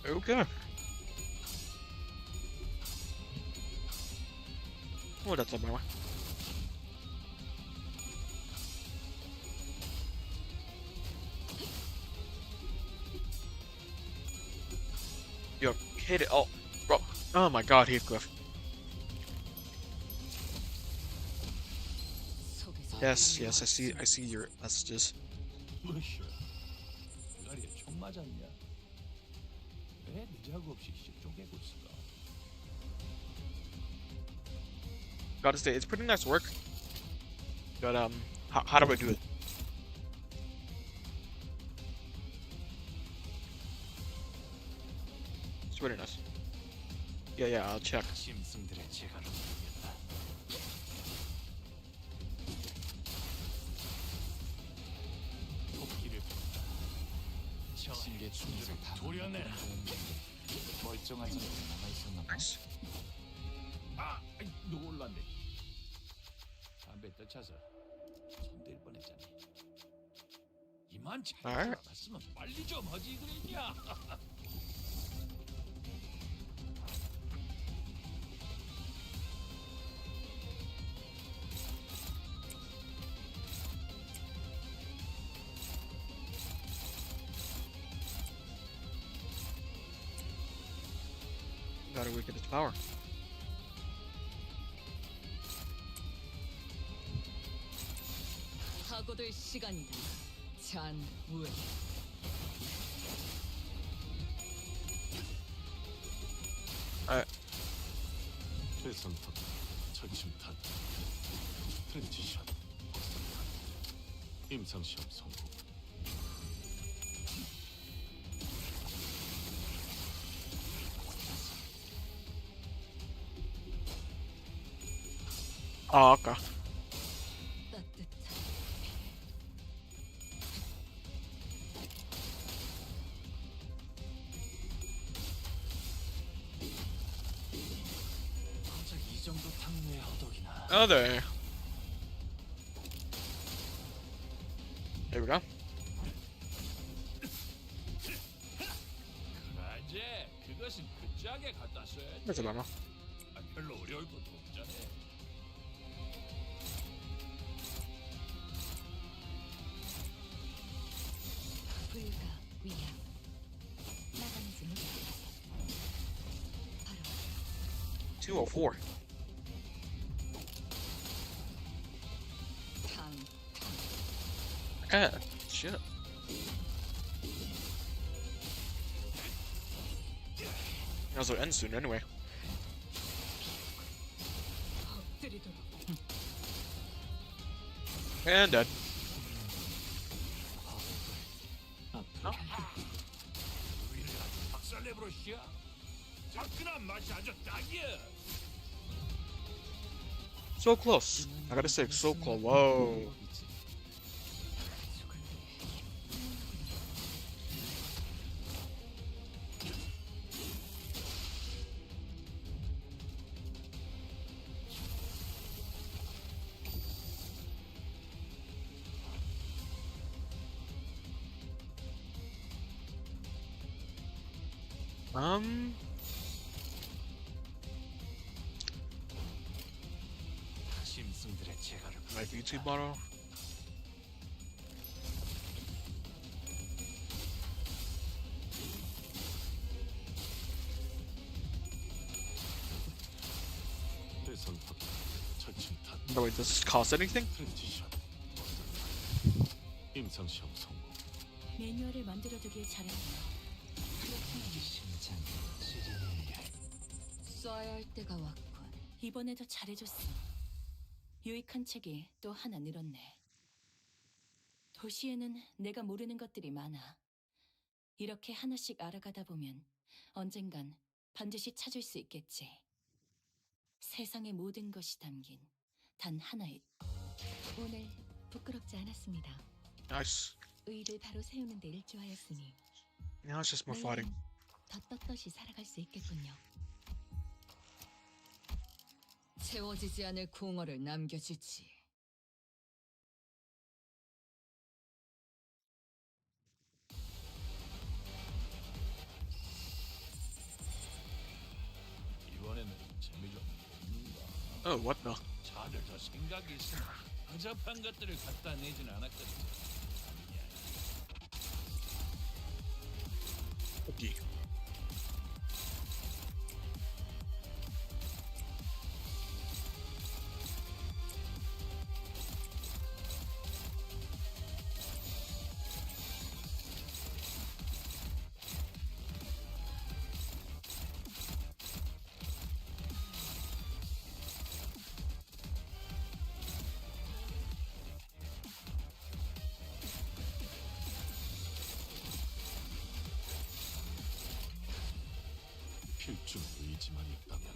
Okay. Oh, that's a bummer. You're kidding. Oh, bro. Oh my god, Heathcliff. 속에서 Yes, I see your messages. 뭐야? 대가리에 총 맞았냐? 왜 느자고 없이 쪼개고 있을까? Gotta say, it's pretty nice work. But, how do I do it? It's really nice. Yeah, I'll check. 짐승들의 재갈을 모르겠다. 토끼를 본다. 신기에 춤에서 다 도려내. 멀쩡한 사람이 남아있었나 봐. Nice. 아, 놀랐네. 담배 떠차서 손댈 뻔했잖니. 이만 잘 Alright. 알았으면 빨리 좀 하지 그랬냐? Gotta weaken its power. 사고될 시간이다. 잔우에 대선탑, 철침탄, 트랜지션, 임상시험 성공. 아까. 따뜻한 고작 이 정도 탕내 허덕이나. Oh, there. There we go. 그라제 그것은 그 짝에 갖다 써야지. That's a bummer. 아, 별로 어려울 것도 없잖아. 뿔과 위약 막아내지 못하리. 바로 204. 탕 Shit. Might as well end soon anyway. 엎드리도록 And dead. 우리를 아주 박살내버렸시야. 자크난 맛이 아주 딱이야. So close. I gotta say, so close. Whoa. 짐승들의 재갈을 My YouTube bottle. 대선탑, No, wait, does this cost anything? 프렌티션 임상 시험 성공. 매뉴얼을 만들어두길 잘했어. 심장이 찌릿해. 써야 할 때가 왔군. 이번에도 잘해줬어. 유익한 책이 또 하나 늘었네. 도시에는 내가 모르는 것들이 많아. 이렇게 하나씩 알아가다 보면 언젠간 반드시 찾을 수 있겠지. 세상의 모든 것이 담긴 단 하나의. 오늘 부끄럽지 않았습니다. Nice. 의를 바로 세우는 데 일조하였으니 Now it's just more fighting. 더 떳떳이 살아갈 수 있겠군요. 채워지지 않을 공허를 남겨주지. 이번에는 재미 좀 없는가? Oh, what the? 자들 더 생각이 있으면 허접한 것들을 갖다 내진 않았거든. Okay. 필중 의지만 있다면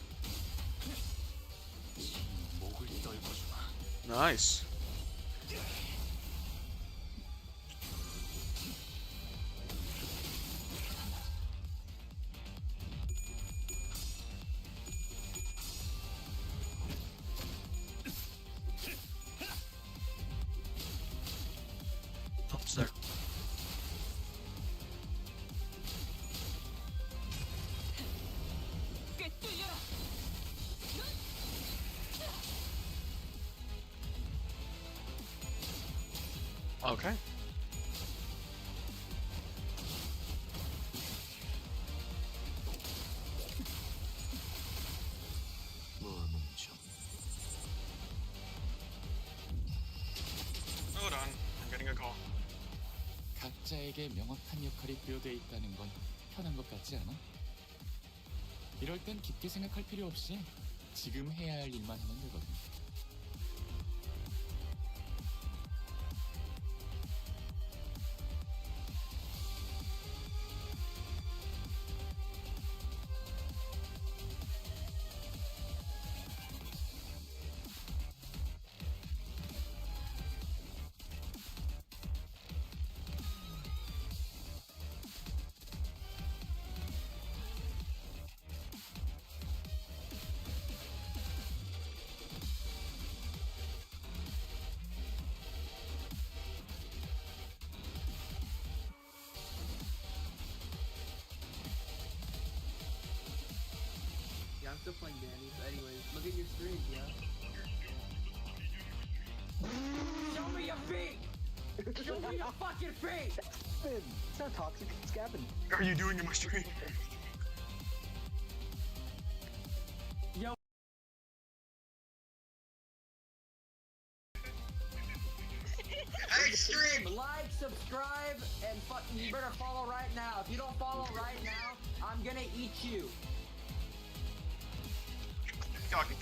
목을 떨궈주마. Nice. Oops, there. Okay. 멈춰. Hold on. I'm getting a call. 각자에게 명확한 역할이 부여되어 있다는 건 편한 것 같지 않아? 이럴 땐 깊게 생각할 필요 없이 지금 해야 할 일만 하면 되거든. Yeah, I'm still playing Danny, so anyways, look at your screen, yeah? Show me your feet! Show me your fucking feet! It's not toxic, it's Gavin. What are you doing in my stream? Yo. Hey, stream! Like, subscribe, and you better follow right now. If you don't follow right now, I'm gonna eat you.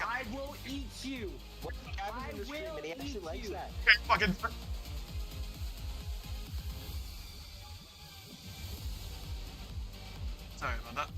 I will eat you. What? Gavin's in the stream and he actually likes that. Fucking. Sorry about that.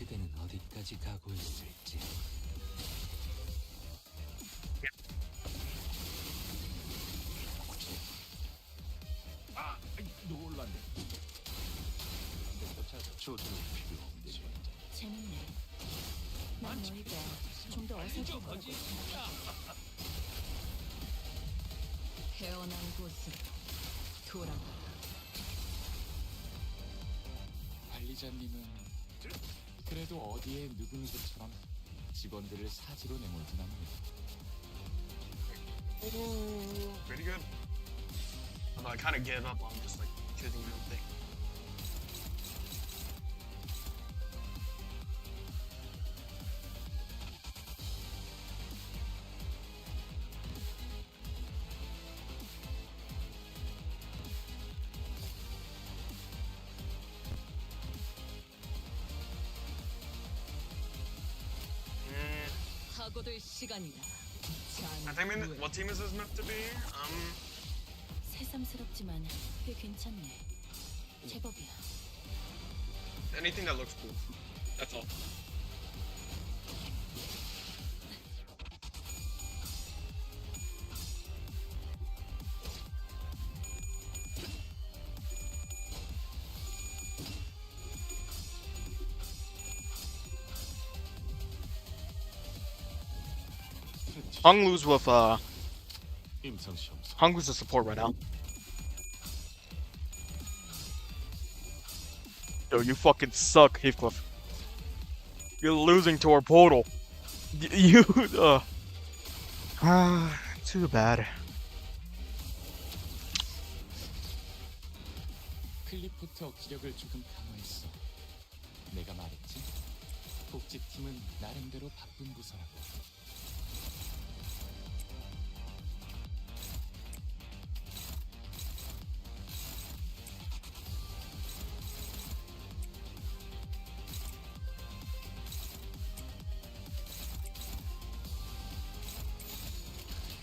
그대는 어디까지 가고 있을지. 아, 놀랐네. 조준이 필요 없지. 재밌네. 난 너희가 좀 더 어설프고 태어난 곳으로 돌아가라. 관리자님은 그래도 어디에 누구누구처럼 직원들을 사지로 내몰진 않네요. Pretty good. Although I kind of gave up on just like choosing my own thing. 사고될 시간이다. I think what team is this meant to be? 새삼스럽지만 꽤 괜찮네. 제법이야. Anything that looks cool. That's all. Honglu's with 임상시험 Honglu's the support right now. Yo, you fucking suck, Heathcliff. You're losing to our portal. You too bad. 클리포트 억지력을 조금 강화했어. 내가 말했지. 복지팀은 나름대로 바쁜 부서라고.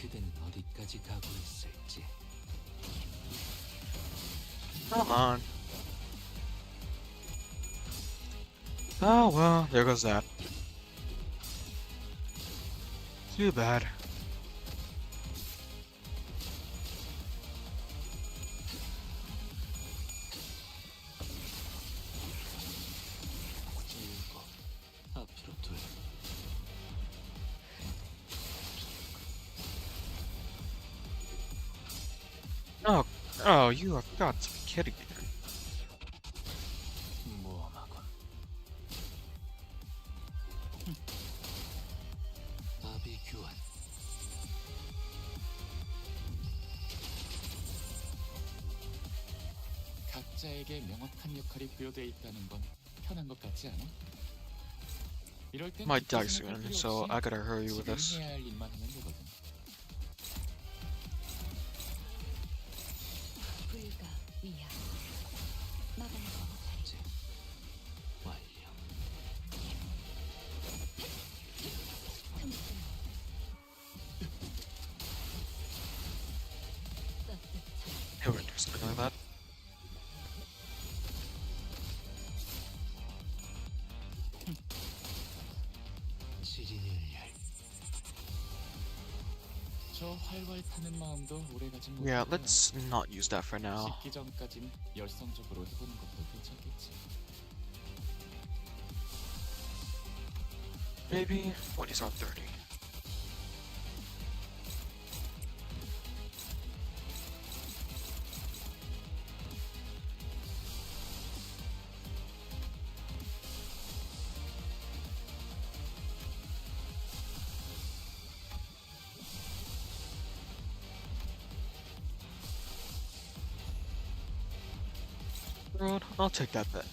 그대는 어디까지 가고 있을지. Come on. Oh well, there goes that. Too bad. 일곱, 앞으로 둘. Oh, you have got to be kidding me. 모험하군. 나비 교환. 각자에게 명확한 역할이 부여되어 있다는 건 편한 것 같지 않아? 이럴 땐 My 깊게 die's 생각할 soon, 필요 so 없이 I gotta hurry with 지금 this. 해야 할 일만 하면 되거든. 불가 위야. 막아내. 완료. You were doing something like that. 지리일렬. 저 활활 타는 마음도 오래가진 Yeah, 못하고요. let's not use that for now. 식기 전까진 열성적으로 해보는 것도 괜찮겠지. Maybe when he's on 30. Road, I'll take that bet.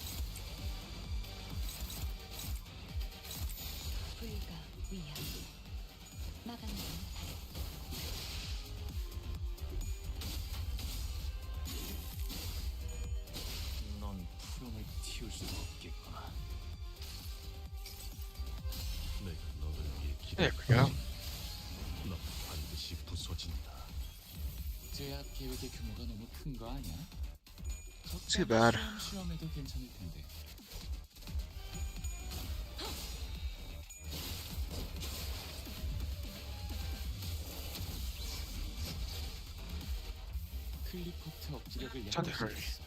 불가 위야. 막아내. 넌 푸름을 틔울 수가 없겠구나. 내가 너를 위해 There we go. 넌 반드시 부서진다. 제약 계획의 규모가 너무 큰 거 아니야? Too bad. 시험해도 괜찮을 텐데. 클리포트 억지력을 Time to 약할 수 hurry. 있어.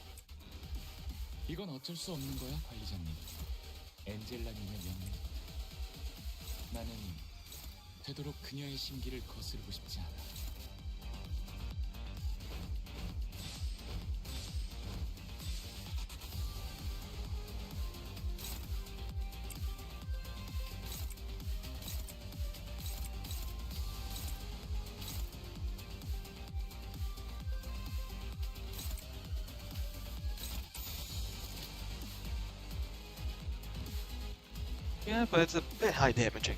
이건 어쩔 수 없는 거야, 관리자님. 엔젤라님의 명령. 나는 되도록 그녀의 심기를 거스르고 싶지 않아. Yeah, but it's a bit high damaging.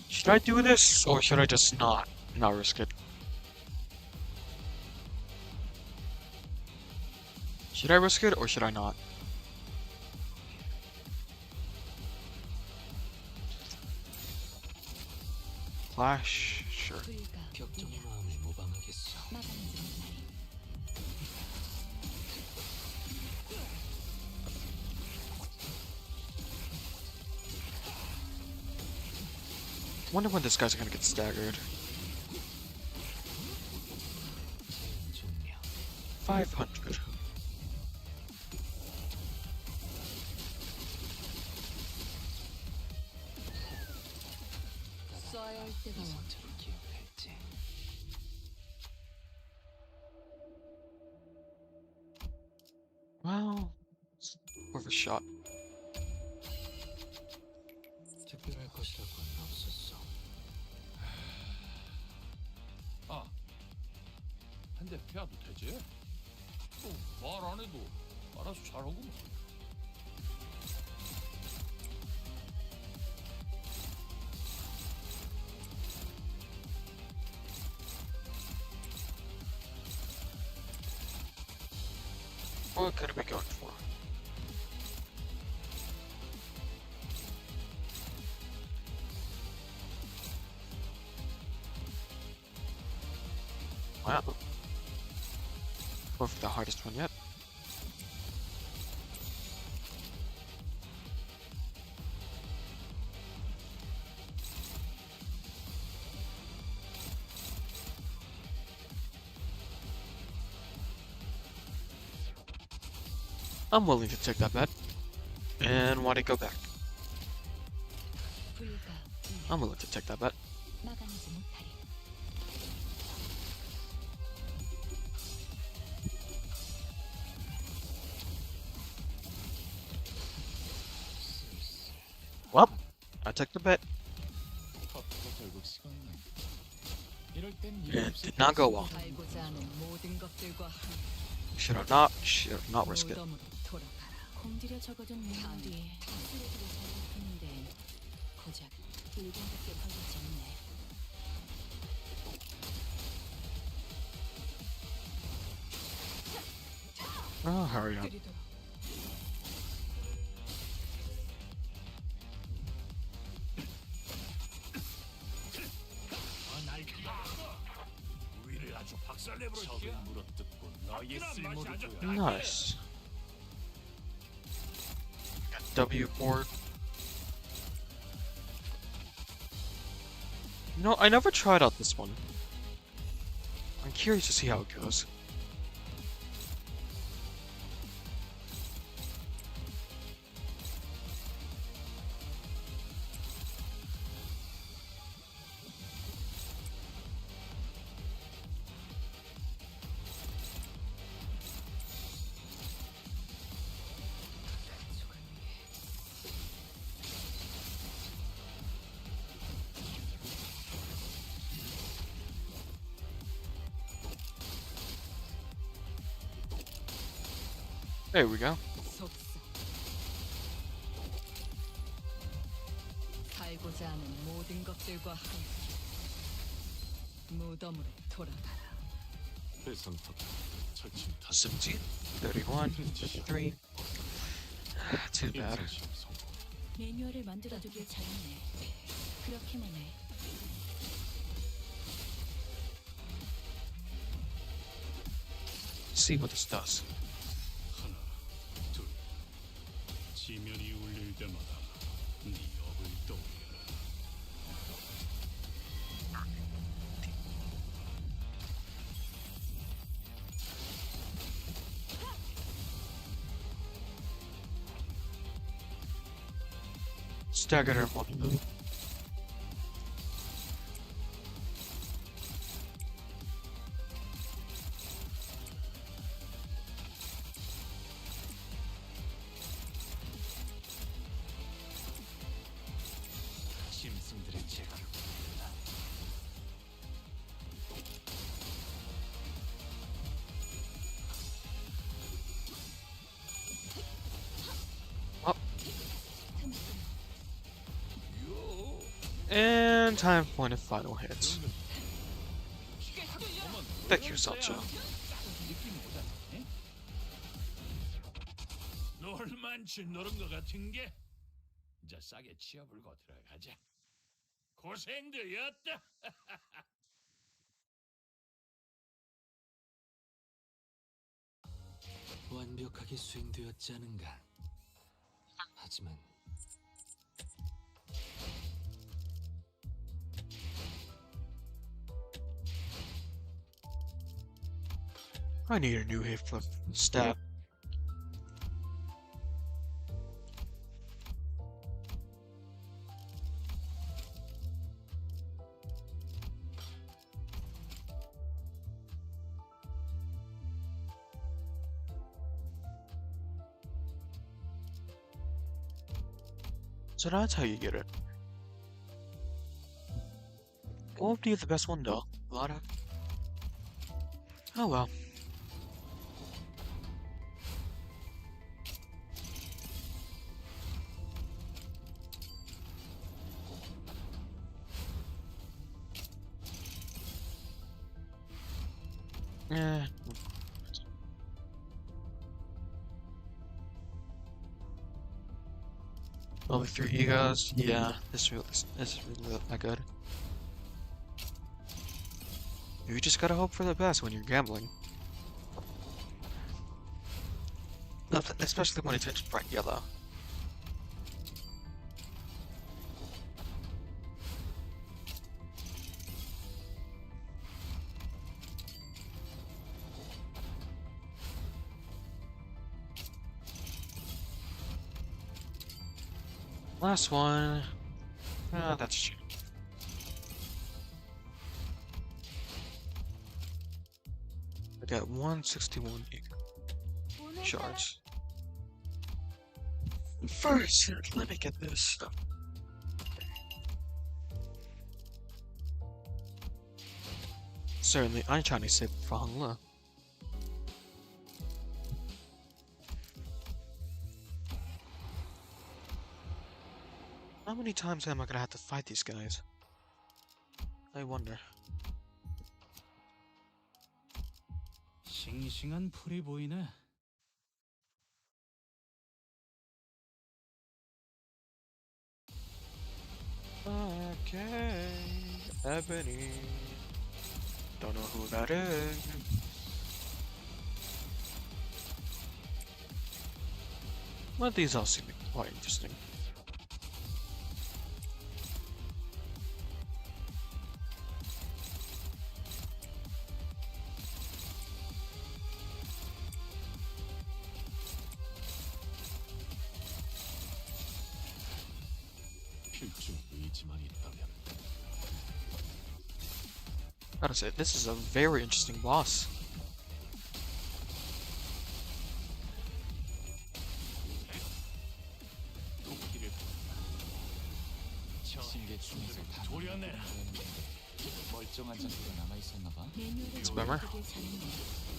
Should I do this, or should I just not risk it? Should I risk it, or should I not? Flash, sure. 격정의 마음을 모방하겠어. Wonder when this guy's gonna get staggered. 500. 쏴야 할 때가 와. 상처를 기억할지. Well, it's worth a shot. 특별할 것이라고는 없었어. 아, 한 대 패야도 되지? 말 안 해도 알아서 잘하구만. What could I be going for? Wow. Go for the hardest one yet. I'm willing to take that bet. And why did it go back? I'm willing to take that bet. Well, I took the bet. 커피가 결국 식었네. 이럴 땐 It did not go well. 알고자 하는 모든 것들과 Should I not risk it? 무덤으로 돌아가라. 공들여 적어둔 무덤 뒤에 쓰레기를 잘못했는데 고작 1분밖에 걸리지 않네. Oh, hurry up. 그리도록 날 기다렸어. 우위를 아주 박살내버려. 적을 물어뜯고 너의 쓸모를 보여. Nice. Got W board. You know, I never tried out this one. I'm curious to see how it goes. There we go. 속성. 살고자 하는 모든 것들과 함께 무덤으로 돌아가라. 배선탑 철진 17, 31, 53. Too bad. 매뉴얼을 만들어두길 잘했네. 그렇게만 해. See what this does. 하나, 둘. 지면이 울릴 때마다 네 업을 떠올려라. Staggered her one move. 짐승들의 제가를 부른다. time point of final hits. Thank you, Sancho. 놀만치 노른 것 같은 게 이제 싸게 치어불고 들어가자. 고생들이었다. 완벽하게 수행되었지 않은가. 하지만 I need a new hit flip stat. So that's how you get it. What would be the best one though? A lot of... Oh well. Eh. Only 3 egos? Yeah, this is really not good. You just gotta hope for the best when you're gambling. Especially when it turns bright yellow. Last one. Ah, that's cheap. I got 161 shards. First, let me get this stuff. Certainly, I'm trying to save for 𝓤𝓷𝓼𝓮𝓿. How many times am I gonna have to fight these guys? I wonder. 싱싱한 풀이 보이네. Okay, Ebony. Don't know who that is. Well, these all seem quite interesting. Gotta say, this is a very interesting boss. It's a bummer.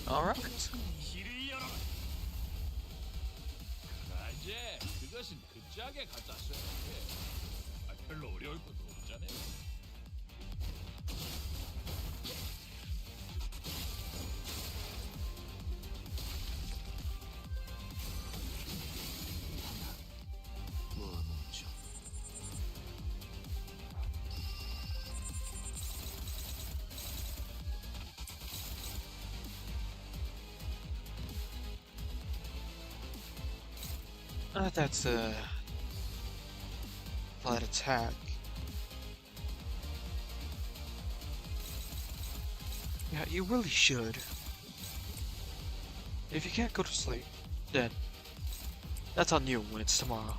Alright. 그것은 그 짝에 갖다 써야 돼. 별로 어려울 것도 없잖아요. That's a flat attack. Yeah, you really should. If you can't go to sleep, then that's on you when it's tomorrow.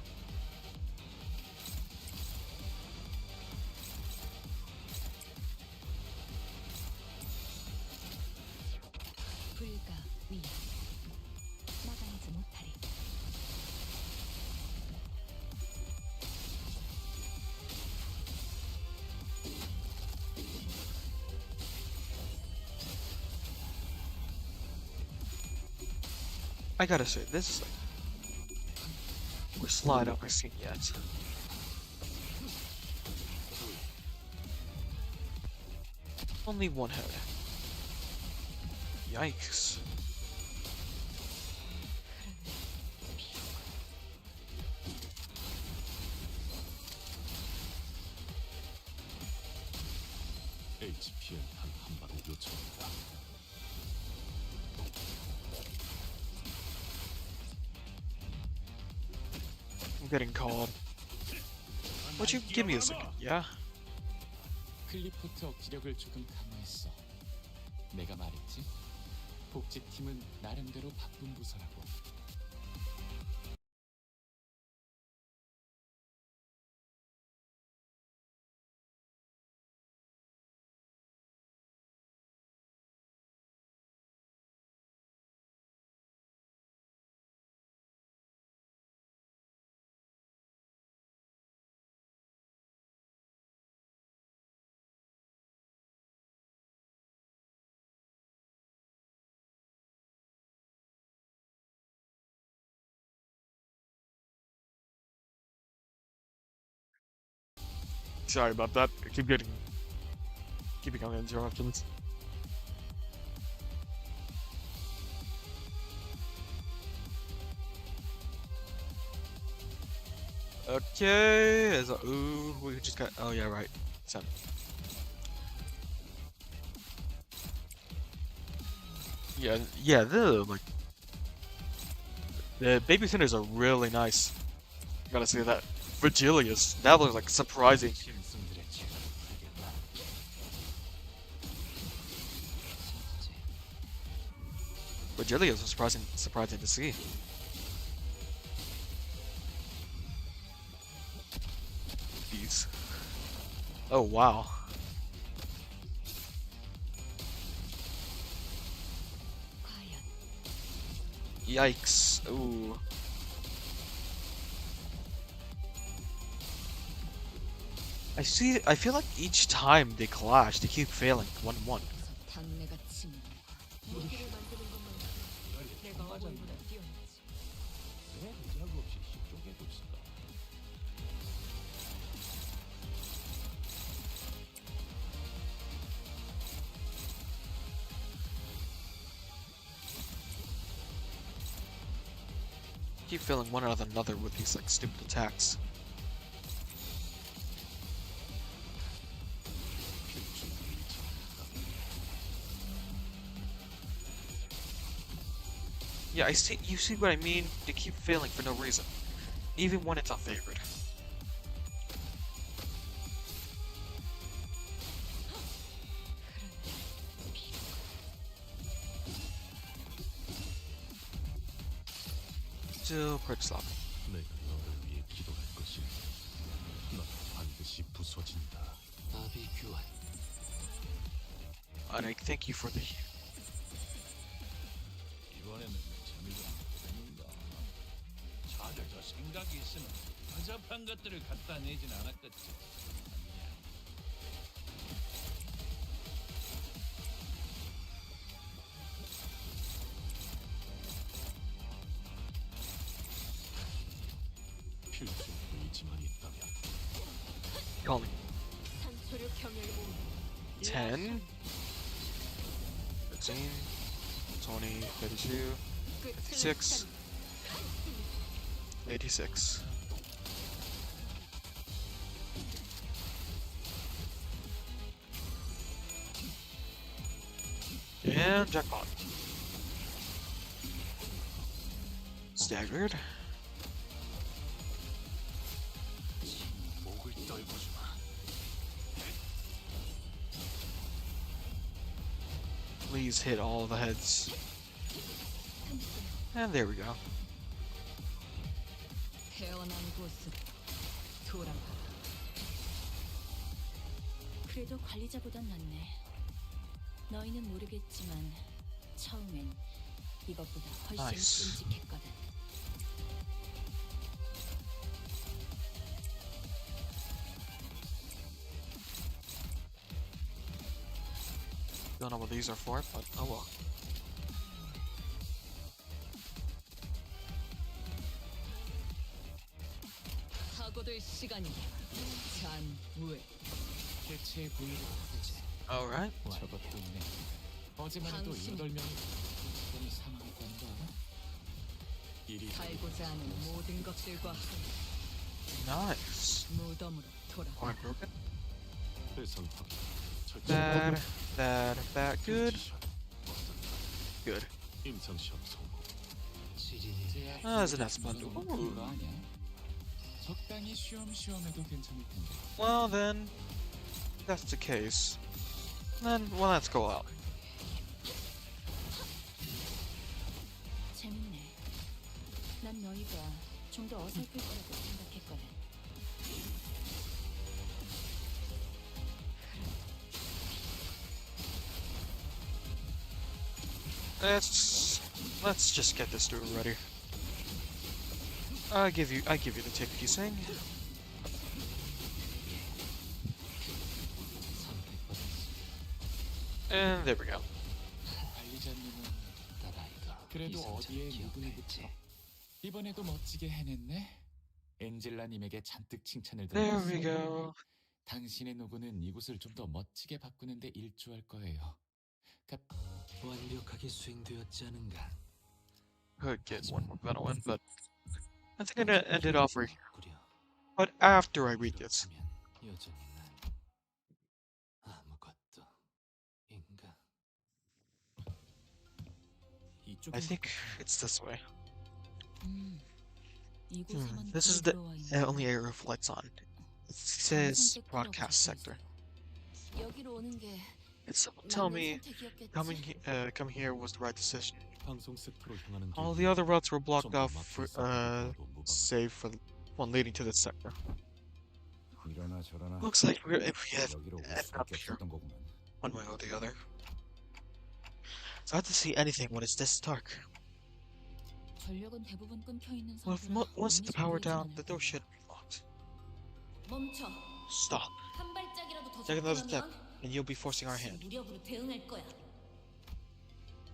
I gotta say, this is like the worst slide I've ever seen yet. Only one head. Yikes. HPN 한 발을 요청한다. I'm getting called. Would you give me a second? Yeah? 클리포트 억지력을 조금 강화했어. 내가 말했지? 복지팀은 나름대로 바쁜 부서라고. Sorry about that. I keeping on interruptions. Okay, there's a ooh, we just got, oh yeah, right. So. Yeah, the babysitters are really nice. Gotta say that. Virgilius, that was like surprising. Virgilius was surprising to see. Jeez. Oh wow. Yikes. Ooh. I feel like each time they clash, they keep failing 1-1. 당내가 침. 무기를 만드는 것만큼 내가 어머니보다 뛰어났지. 왜 자국 없이 쪼개고 있을까? Keep failing one after another with these like stupid attacks. Yeah, you see what I mean? They keep failing for no reason. Even when it's unfavored. Still pretty sloppy. 내가 너를 위해 기도할 것이 넌 반드시 부서진다. 나비 교환. And I thank you for the 이번에는 재미가 없는가? 자자 저 생각이 있으면 허접한 것들을 갖다 내진 않았겠지. 필수 의지만 있다면. call me. 산소류 경혈 10, 15, 20, 32, 56, 86. And jackpot. Staggered. 목을 떨궈주마. Please hit all the heads. And there we go. 태어난 곳으로 돌아가라. 그래도 관리자보단 낫네. 너희는 모르겠지만 처음엔 이것보다 훨씬 나이스. 끔찍했거든. Don't know what these are for, but oh well. 사고될 시간이 잔우에 개체의 부위를 하듯이 Alright. 저것 때문에 어제만 해도 당신. 8명이 사람이 사망했다는 거 알아? 일이 살고자 하는 모든 것들과 함께 Nice. 무덤으로 돌아. Arm broken. 대선 확 Bad. Good. Good. 임상 시험 성공. That's a nice bundle. 그거 아니야? 적당히 쉬엄쉬엄해도 괜찮을 텐데. Well then, if that's the case. Then, well, let's go out. 재밌네. 난 너희가 좀 더 어설플 거라고 생각했거든. Let's just get this dude ready. I give you the ticket you sing. And there we go. 관리자님은 그래도 어디에 무등이 붙여 이번에도 멋지게 해냈네. 엔젤라님에게 잔뜩 칭찬을 There 들었어. we go. 당신의 노고는 이곳을 좀 더 멋지게 바꾸는데 일조할 거예요. 완벽하게 수행되었지 않은가? Could get one more medal in, but I think I'm gonna end it off right here. 꾸려 But after I read this. 하면 여전히 난 아무것도 인가? I think it's this way. 이곳에만 This is 불이 the 들어와 있는 only area with lights on. It says broadcast sector. 여기로 오는 게 It's someone tell me 선택이었겠지? come here was the right decision. 방송 섹터로 향하는 All 길 the other routes were blocked 좀 off, 막힐 생각보다도 무방하다. save for the one leading to this sector. 이러나 저러나 Looks like we have 여기로 올 ended up 수밖에 here, 없었던 거구만. one way or the other. It's hard to see anything when it's this dark. 전력은 대부분 끊겨 있는 Well, if 상태라 once the power down, the 보이지 door should be locked. 멈춰. Stop. 한 발짝이라도 더 Take another step, 접근하면 and you'll be forcing our hand. 무력으로 대응할 거야.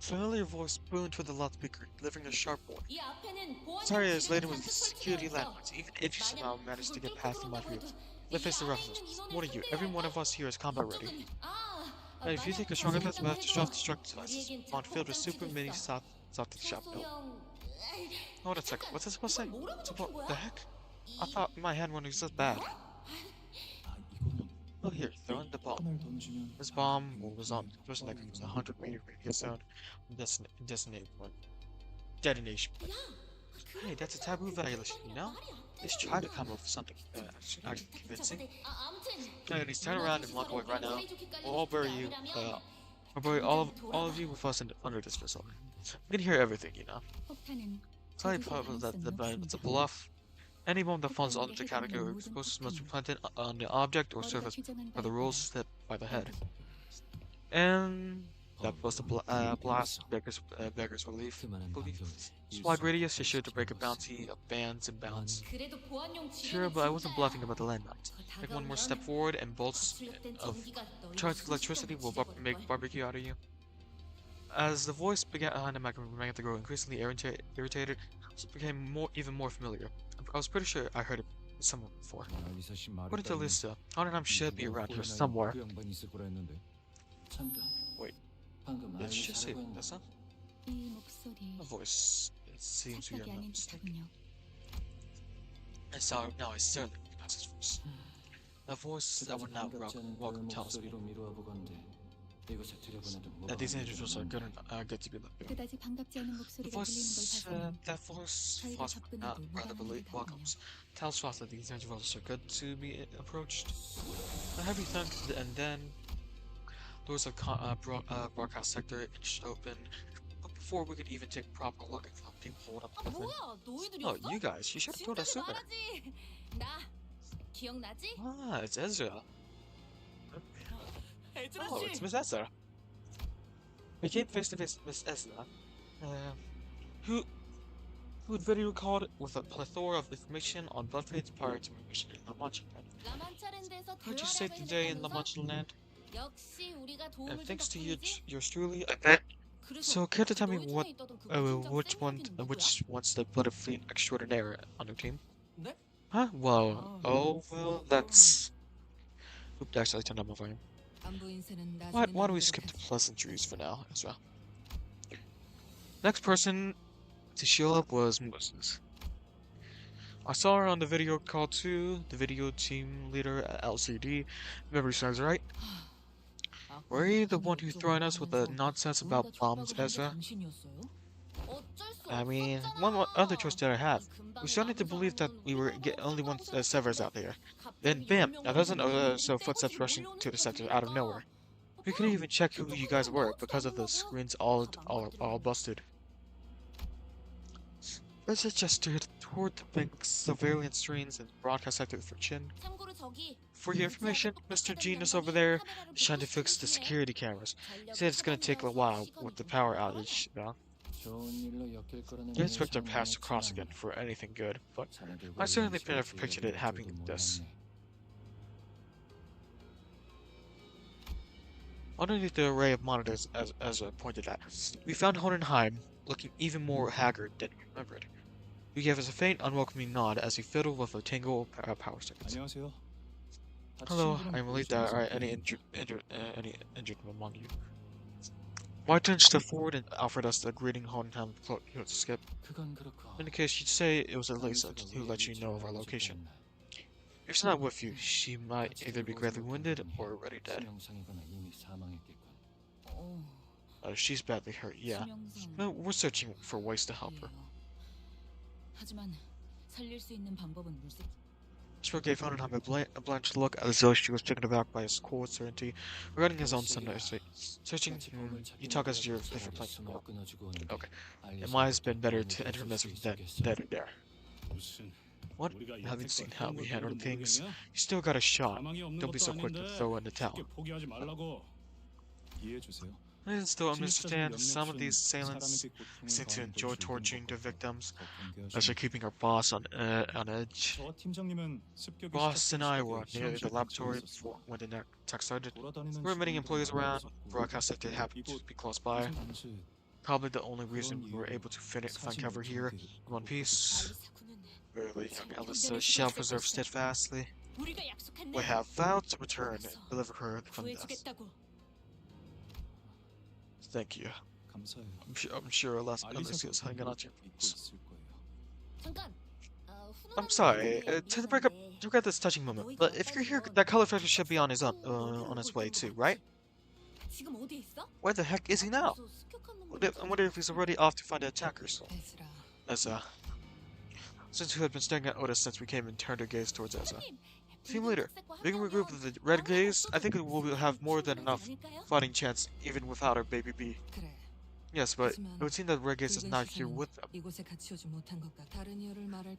Familiar voice boomed through the loudspeaker, delivering a sharp warning. 이 앞에는 보안 Sorry, I was 장치를 laden with 잔뜩 security 설치되어 있어. landmarks, even if you somehow 만약 managed to 그걸 get past them 뚫고 by view. 들어온다고 Let's face the 이 안에 references. 있는 인원을 What are you? Every one of us here is combat ready. 이쪽은 And if you take a stronger path, we'll have to 해도 self-destruct devices. 우리에겐 On field with 자폭 super mini 장치도 south to the shop. No. 소소형. Hold on a second. What's this supposed to say? 뭐라고 It's 적힌 about 거야? the heck? I thought my handwriting was this bad. Oh, here, throw in the bomb. This bomb was on just like a 100-meter radius zone. Detonation. Hey, that's a taboo violation, you know? Let's try to come up with something convincing. Ladies, turn around and walk away right now. We'll all bury you. We'll bury all of you with us under dismissal. We can hear everything, you know. 폭탄은 It's highly probable that it's a bluff. Any bomb that falls under the category of explosives must be planted on the object or surface by the rules set by the head. And that was the blast beggars relief. Wide radius is sure to break a bounty of bands and bounds. 그래도 보안용 Sure, but I wasn't bluffing about the landmines. Take one more step forward and bolts of charged electricity will make barbecue out of you. As the voice began behind the microphone began to grow increasingly irritated, it became even more familiar. I was pretty sure I heard it from someone before. According to Lisa, Arnhem should be around here somewhere. Wait, did she just say Lisa? 이 목소리 The voice, it seems we are 착각이 not 아닌 mistaken. 듯하군요. Now I certainly recognize his voice. The voice that would now welcome tells me that these individuals are good to be left behind. 그다지 반갑지 않은 The 목소리가 들리는 걸 voice, 봐서는 that voice, 저희가 Foss, 접근해도 rather 무방할 welcomes, tells Foss that these individuals are good to be approached. A heavy thunk, and then doors of broadcast sector inched open. But before we could even take a proper look at how people hold up. 뭐야, Oh, 너희들이었어? you guys, you should have told us sooner. 말하지. 나 기억나지? Ah, it's Ezra. 애들아 Oh, it's Miss Ezra. We came face to face with Miss Ezra, who had very recalled with a plethora of information on blood fates prior to my mission in La Mancha Land. 라만차랜드에서 How'd you say today in La Mancha Land? 역시 우리가 도움을 And 준 thanks to you, 덕분이지? yours truly, I bet. 그래서 So, care to tell me 너희 what, 편에 있던 그 무진장 쌩얼이는 누구야? which one's the blood fleet extraordinaire on your team? 네? Huh? Well, oh, well, that's. Oops, actually, I turned on my volume. Why don't we skip the pleasantries for now as well? Next person to show up was Moses. I saw her on the video call too, the video team leader at LCD. Memory serves right. Were you the one who throwing us with the nonsense about bombs, Ezra? I mean, other choice did I have? We started to believe that we were only one Severs out there. Then, bam, a dozen so footsteps rushing to the center out of nowhere. We couldn't even check who you guys were because of the screens all busted. Ezra gestured toward the big surveillance screens and broadcast sector for Chin. For your information, Mr. Genius over there is trying to fix the security cameras. He said it's gonna take a while with the power outage, though. The inspector passed across again for anything good, but I certainly never pictured it happening like this. Underneath the array of monitors, as Ezra pointed at, we found Hohenheim looking even more haggard than we remembered. He gave us a faint, unwelcoming nod as he fiddled with a tangle of power circuits. Hello, I'm relieved there are any injured among you. Why didn't you step forward and offered us the greeting Hohenheim skip? In the case, she'd say it was Elisa who let you know of our location. If she's not with you, she might either be gravely wounded or already dead. She's badly hurt, yeah. No, we're searching for ways to help her. Sprout gave Hohenheim a blanched look as though she was taken aback by his cold certainty regarding his own son. Searching, you talk as your different place. Okay. It might have been better to enter mess with dead or there. What? Having seen how we handled things, you still got a shot. Don't be so quick to throw in the towel. I can still understand some of these assailants seem to enjoy torturing their victims, especially keeping our boss on edge. Boss and I were near the laboratory when the attack started. There were many employees around. Broadcast sector happened to be close by. Probably the only reason we were able to find cover here in one piece. Barely young Elisa shall preserve steadfastly. We have vowed to return and deliver her from death. Thank you. I'm sure Alicia's hanging on to your boots. I'm sorry, to break up, you got this touching moment, but if you're here, that color factor should be on his way too, right? Where the heck is he now? I wonder if he's already off to find the attackers. Since who had been staring at Otis since we came and turned our gaze towards Ezra. Team leader, we can regroup with the red gaze. I think we'll have more than enough fighting chance even without our baby B. Yes, but it would seem that red gaze is not here with them.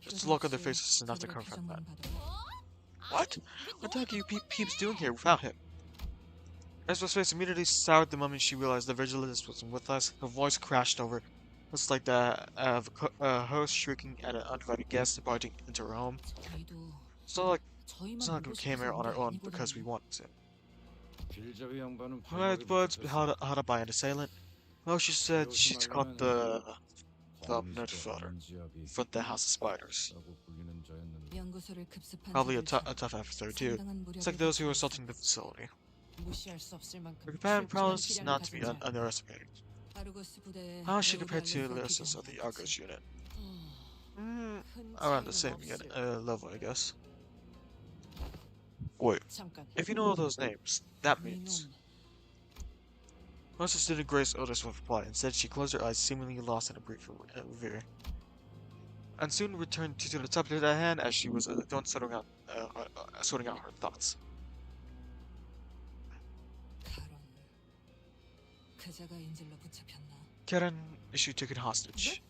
Just the look on their faces is enough to confirm that. What? What the heck are you peeps doing here without him? Ezra's face immediately soured the moment she realized the vigilance wasn't with us. Her voice crashed over. It's like the host shrieking at an uninvited guest barging into her home. It's not like we came here on our own because we wanted to. Alright, but how to buy an assailant? Well, she said she's caught the nerd fodder from the House of Spiders. Probably a tough episode too. It's like those who are assaulting the facility. Her companion prowess is not to be underestimated. How is she compared to the rest of the Argos unit? Around the same level, I guess. Wait, if you know all those names, that means... Moses didn't grace Otis with a reply. Instead, she closed her eyes, seemingly lost in a brief reverie. And soon returned to the subject at hand as she was done sorting out her thoughts. Karen, is she taken hostage?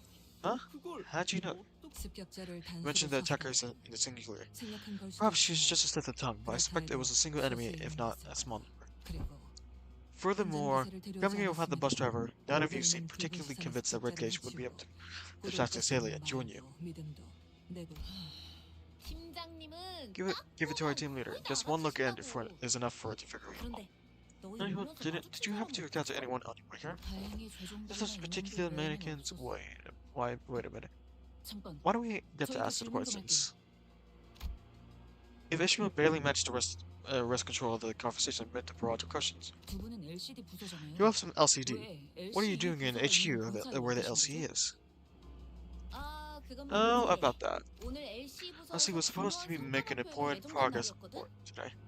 Huh? How'd you know? You mentioned the attackers in the singular. Perhaps she's just a slip of the tongue, but I suspect it was a single enemy, if not a small number. Furthermore, coming here without the bus driver, none of you seem particularly convinced that Red Gage would be able to distract Celia and join you. Give it to our team leader. Just one look in is enough for her to figure it out. Anyone, did you happen to encounter anyone on your way here? Those particular mannequins? Wait a minute. Why don't we get to ask the questions? If Ishmael barely managed to wrest control of the conversation amid the broader questions. 두 분은 LCD 부서잖아요. You have some LCD. 왜 What are you LCD doing in 부서가 HQ 있는 본사에 와 where the 계신 LC 거죠? is? 그건 Oh, 말이지. about that. 오늘 LC LC 부서에서 was supposed to be 중요한 making 성과 important 발표 progress 예정된 today. 날이었거든.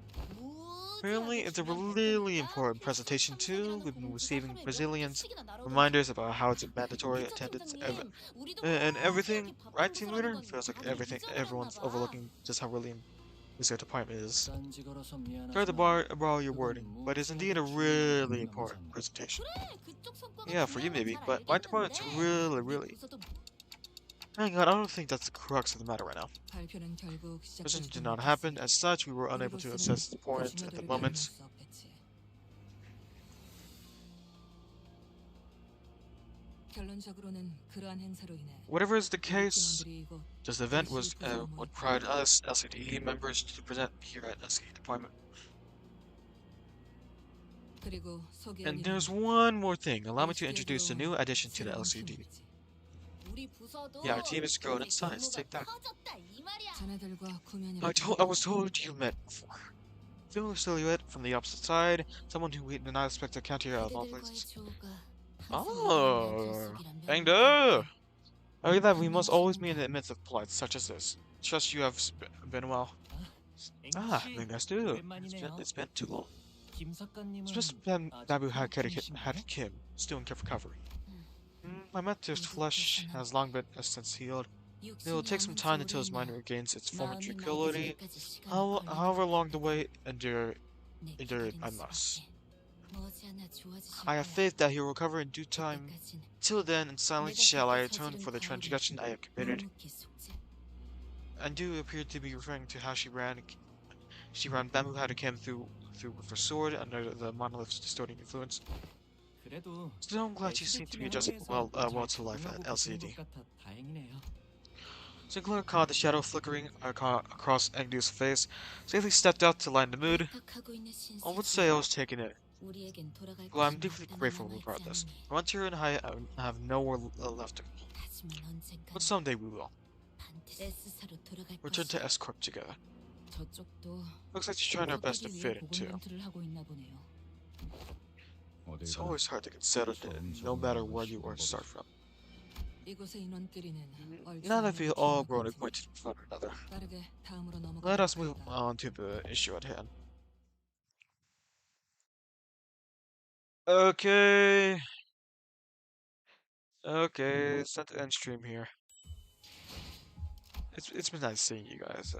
Apparently, it's a 무지하게 really 중요한 important 발표니까 presentation 필수 too, 참석이라는 with 공지가 receiving 하루에 몇 Brazilians 개씩이나 나르던데. reminders about how it's mandatory 부차 attendance 팀장님, 우리도 and everything. 이렇게 바쁜 Right, team leader? 부서라는 건 Feels like 다들 everyone's 잊어버렸나 봐. overlooking just how really this department is. 딴지 걸어서 미안하지만 Sorry to borrow your 그건 wording, but it's indeed a 무지하게 really 중요한 important 남자네. presentation. 그래, 그쪽 성과가 Yeah, for you 중요한 건 maybe, 잘 but my department's 알겠는데 우리 really. 부서도 Hang on, I don't think that's the crux of the matter right now. 발표는 결국 Presentation 시작되지 did not happen. As such, we were unable to 우리로서는 assess the point 그 at the 중요도를 moment. 가늠할 수 없겠지. 결론적으로는 그러한 행사로 인해 Whatever is the 우리 case, 팀원들이 이곳 this event was LCD 부서로 what 모인 prodded us LCD members to present here at LCD department. 그리고 소개할 And 일은 there's one more thing. Allow me to LCD 에 introduce a 들어온 new addition to the 새로운 LCD. 팀원이지. 우리 부서도 Yeah, our team is growing in 우리 size. 규모가 Take that. 커졌다 이 말이야. 자네들과 구면이라 I was told you met before. Familiar silhouette from the opposite side. Someone who we did not expect to encounter here at all places. Oh, 𝓤𝓷𝓼. I that we must always be in the midst of plights such as this. Trust you have been well. That's too. It's been too long. 김 작가님은 It's been Nabu had Kim still in recovery. My Matthew's flesh has long been since healed. It will take some time until his mind regains its former tranquility. However long the wait endure I must. I have faith that he will recover in due time. Till then, in silence shall I atone for the transgression I have committed. And do appear to be referring to how she ran bamboo had Kim through with her sword under the monolith's distorting influence. 그래도 Still, I'm glad you seem to be adjusting well to life at LCD. Sinclair caught the shadow flickering across 𝓤𝓷𝓼's face, safely stepped out to lighten the mood. I would say I was taken in. Well, I'm deeply grateful regardless. Frontier and I have nowhere left to go. But someday we will. Return to S-Corp together. Looks like she's trying her best to fit in too. It's always hard to get settled in, no matter where you are to start from. Now that we've all grown acquainted with one another, let us move on to the issue at hand. Okay, it's not the end stream here. It's been nice seeing you guys.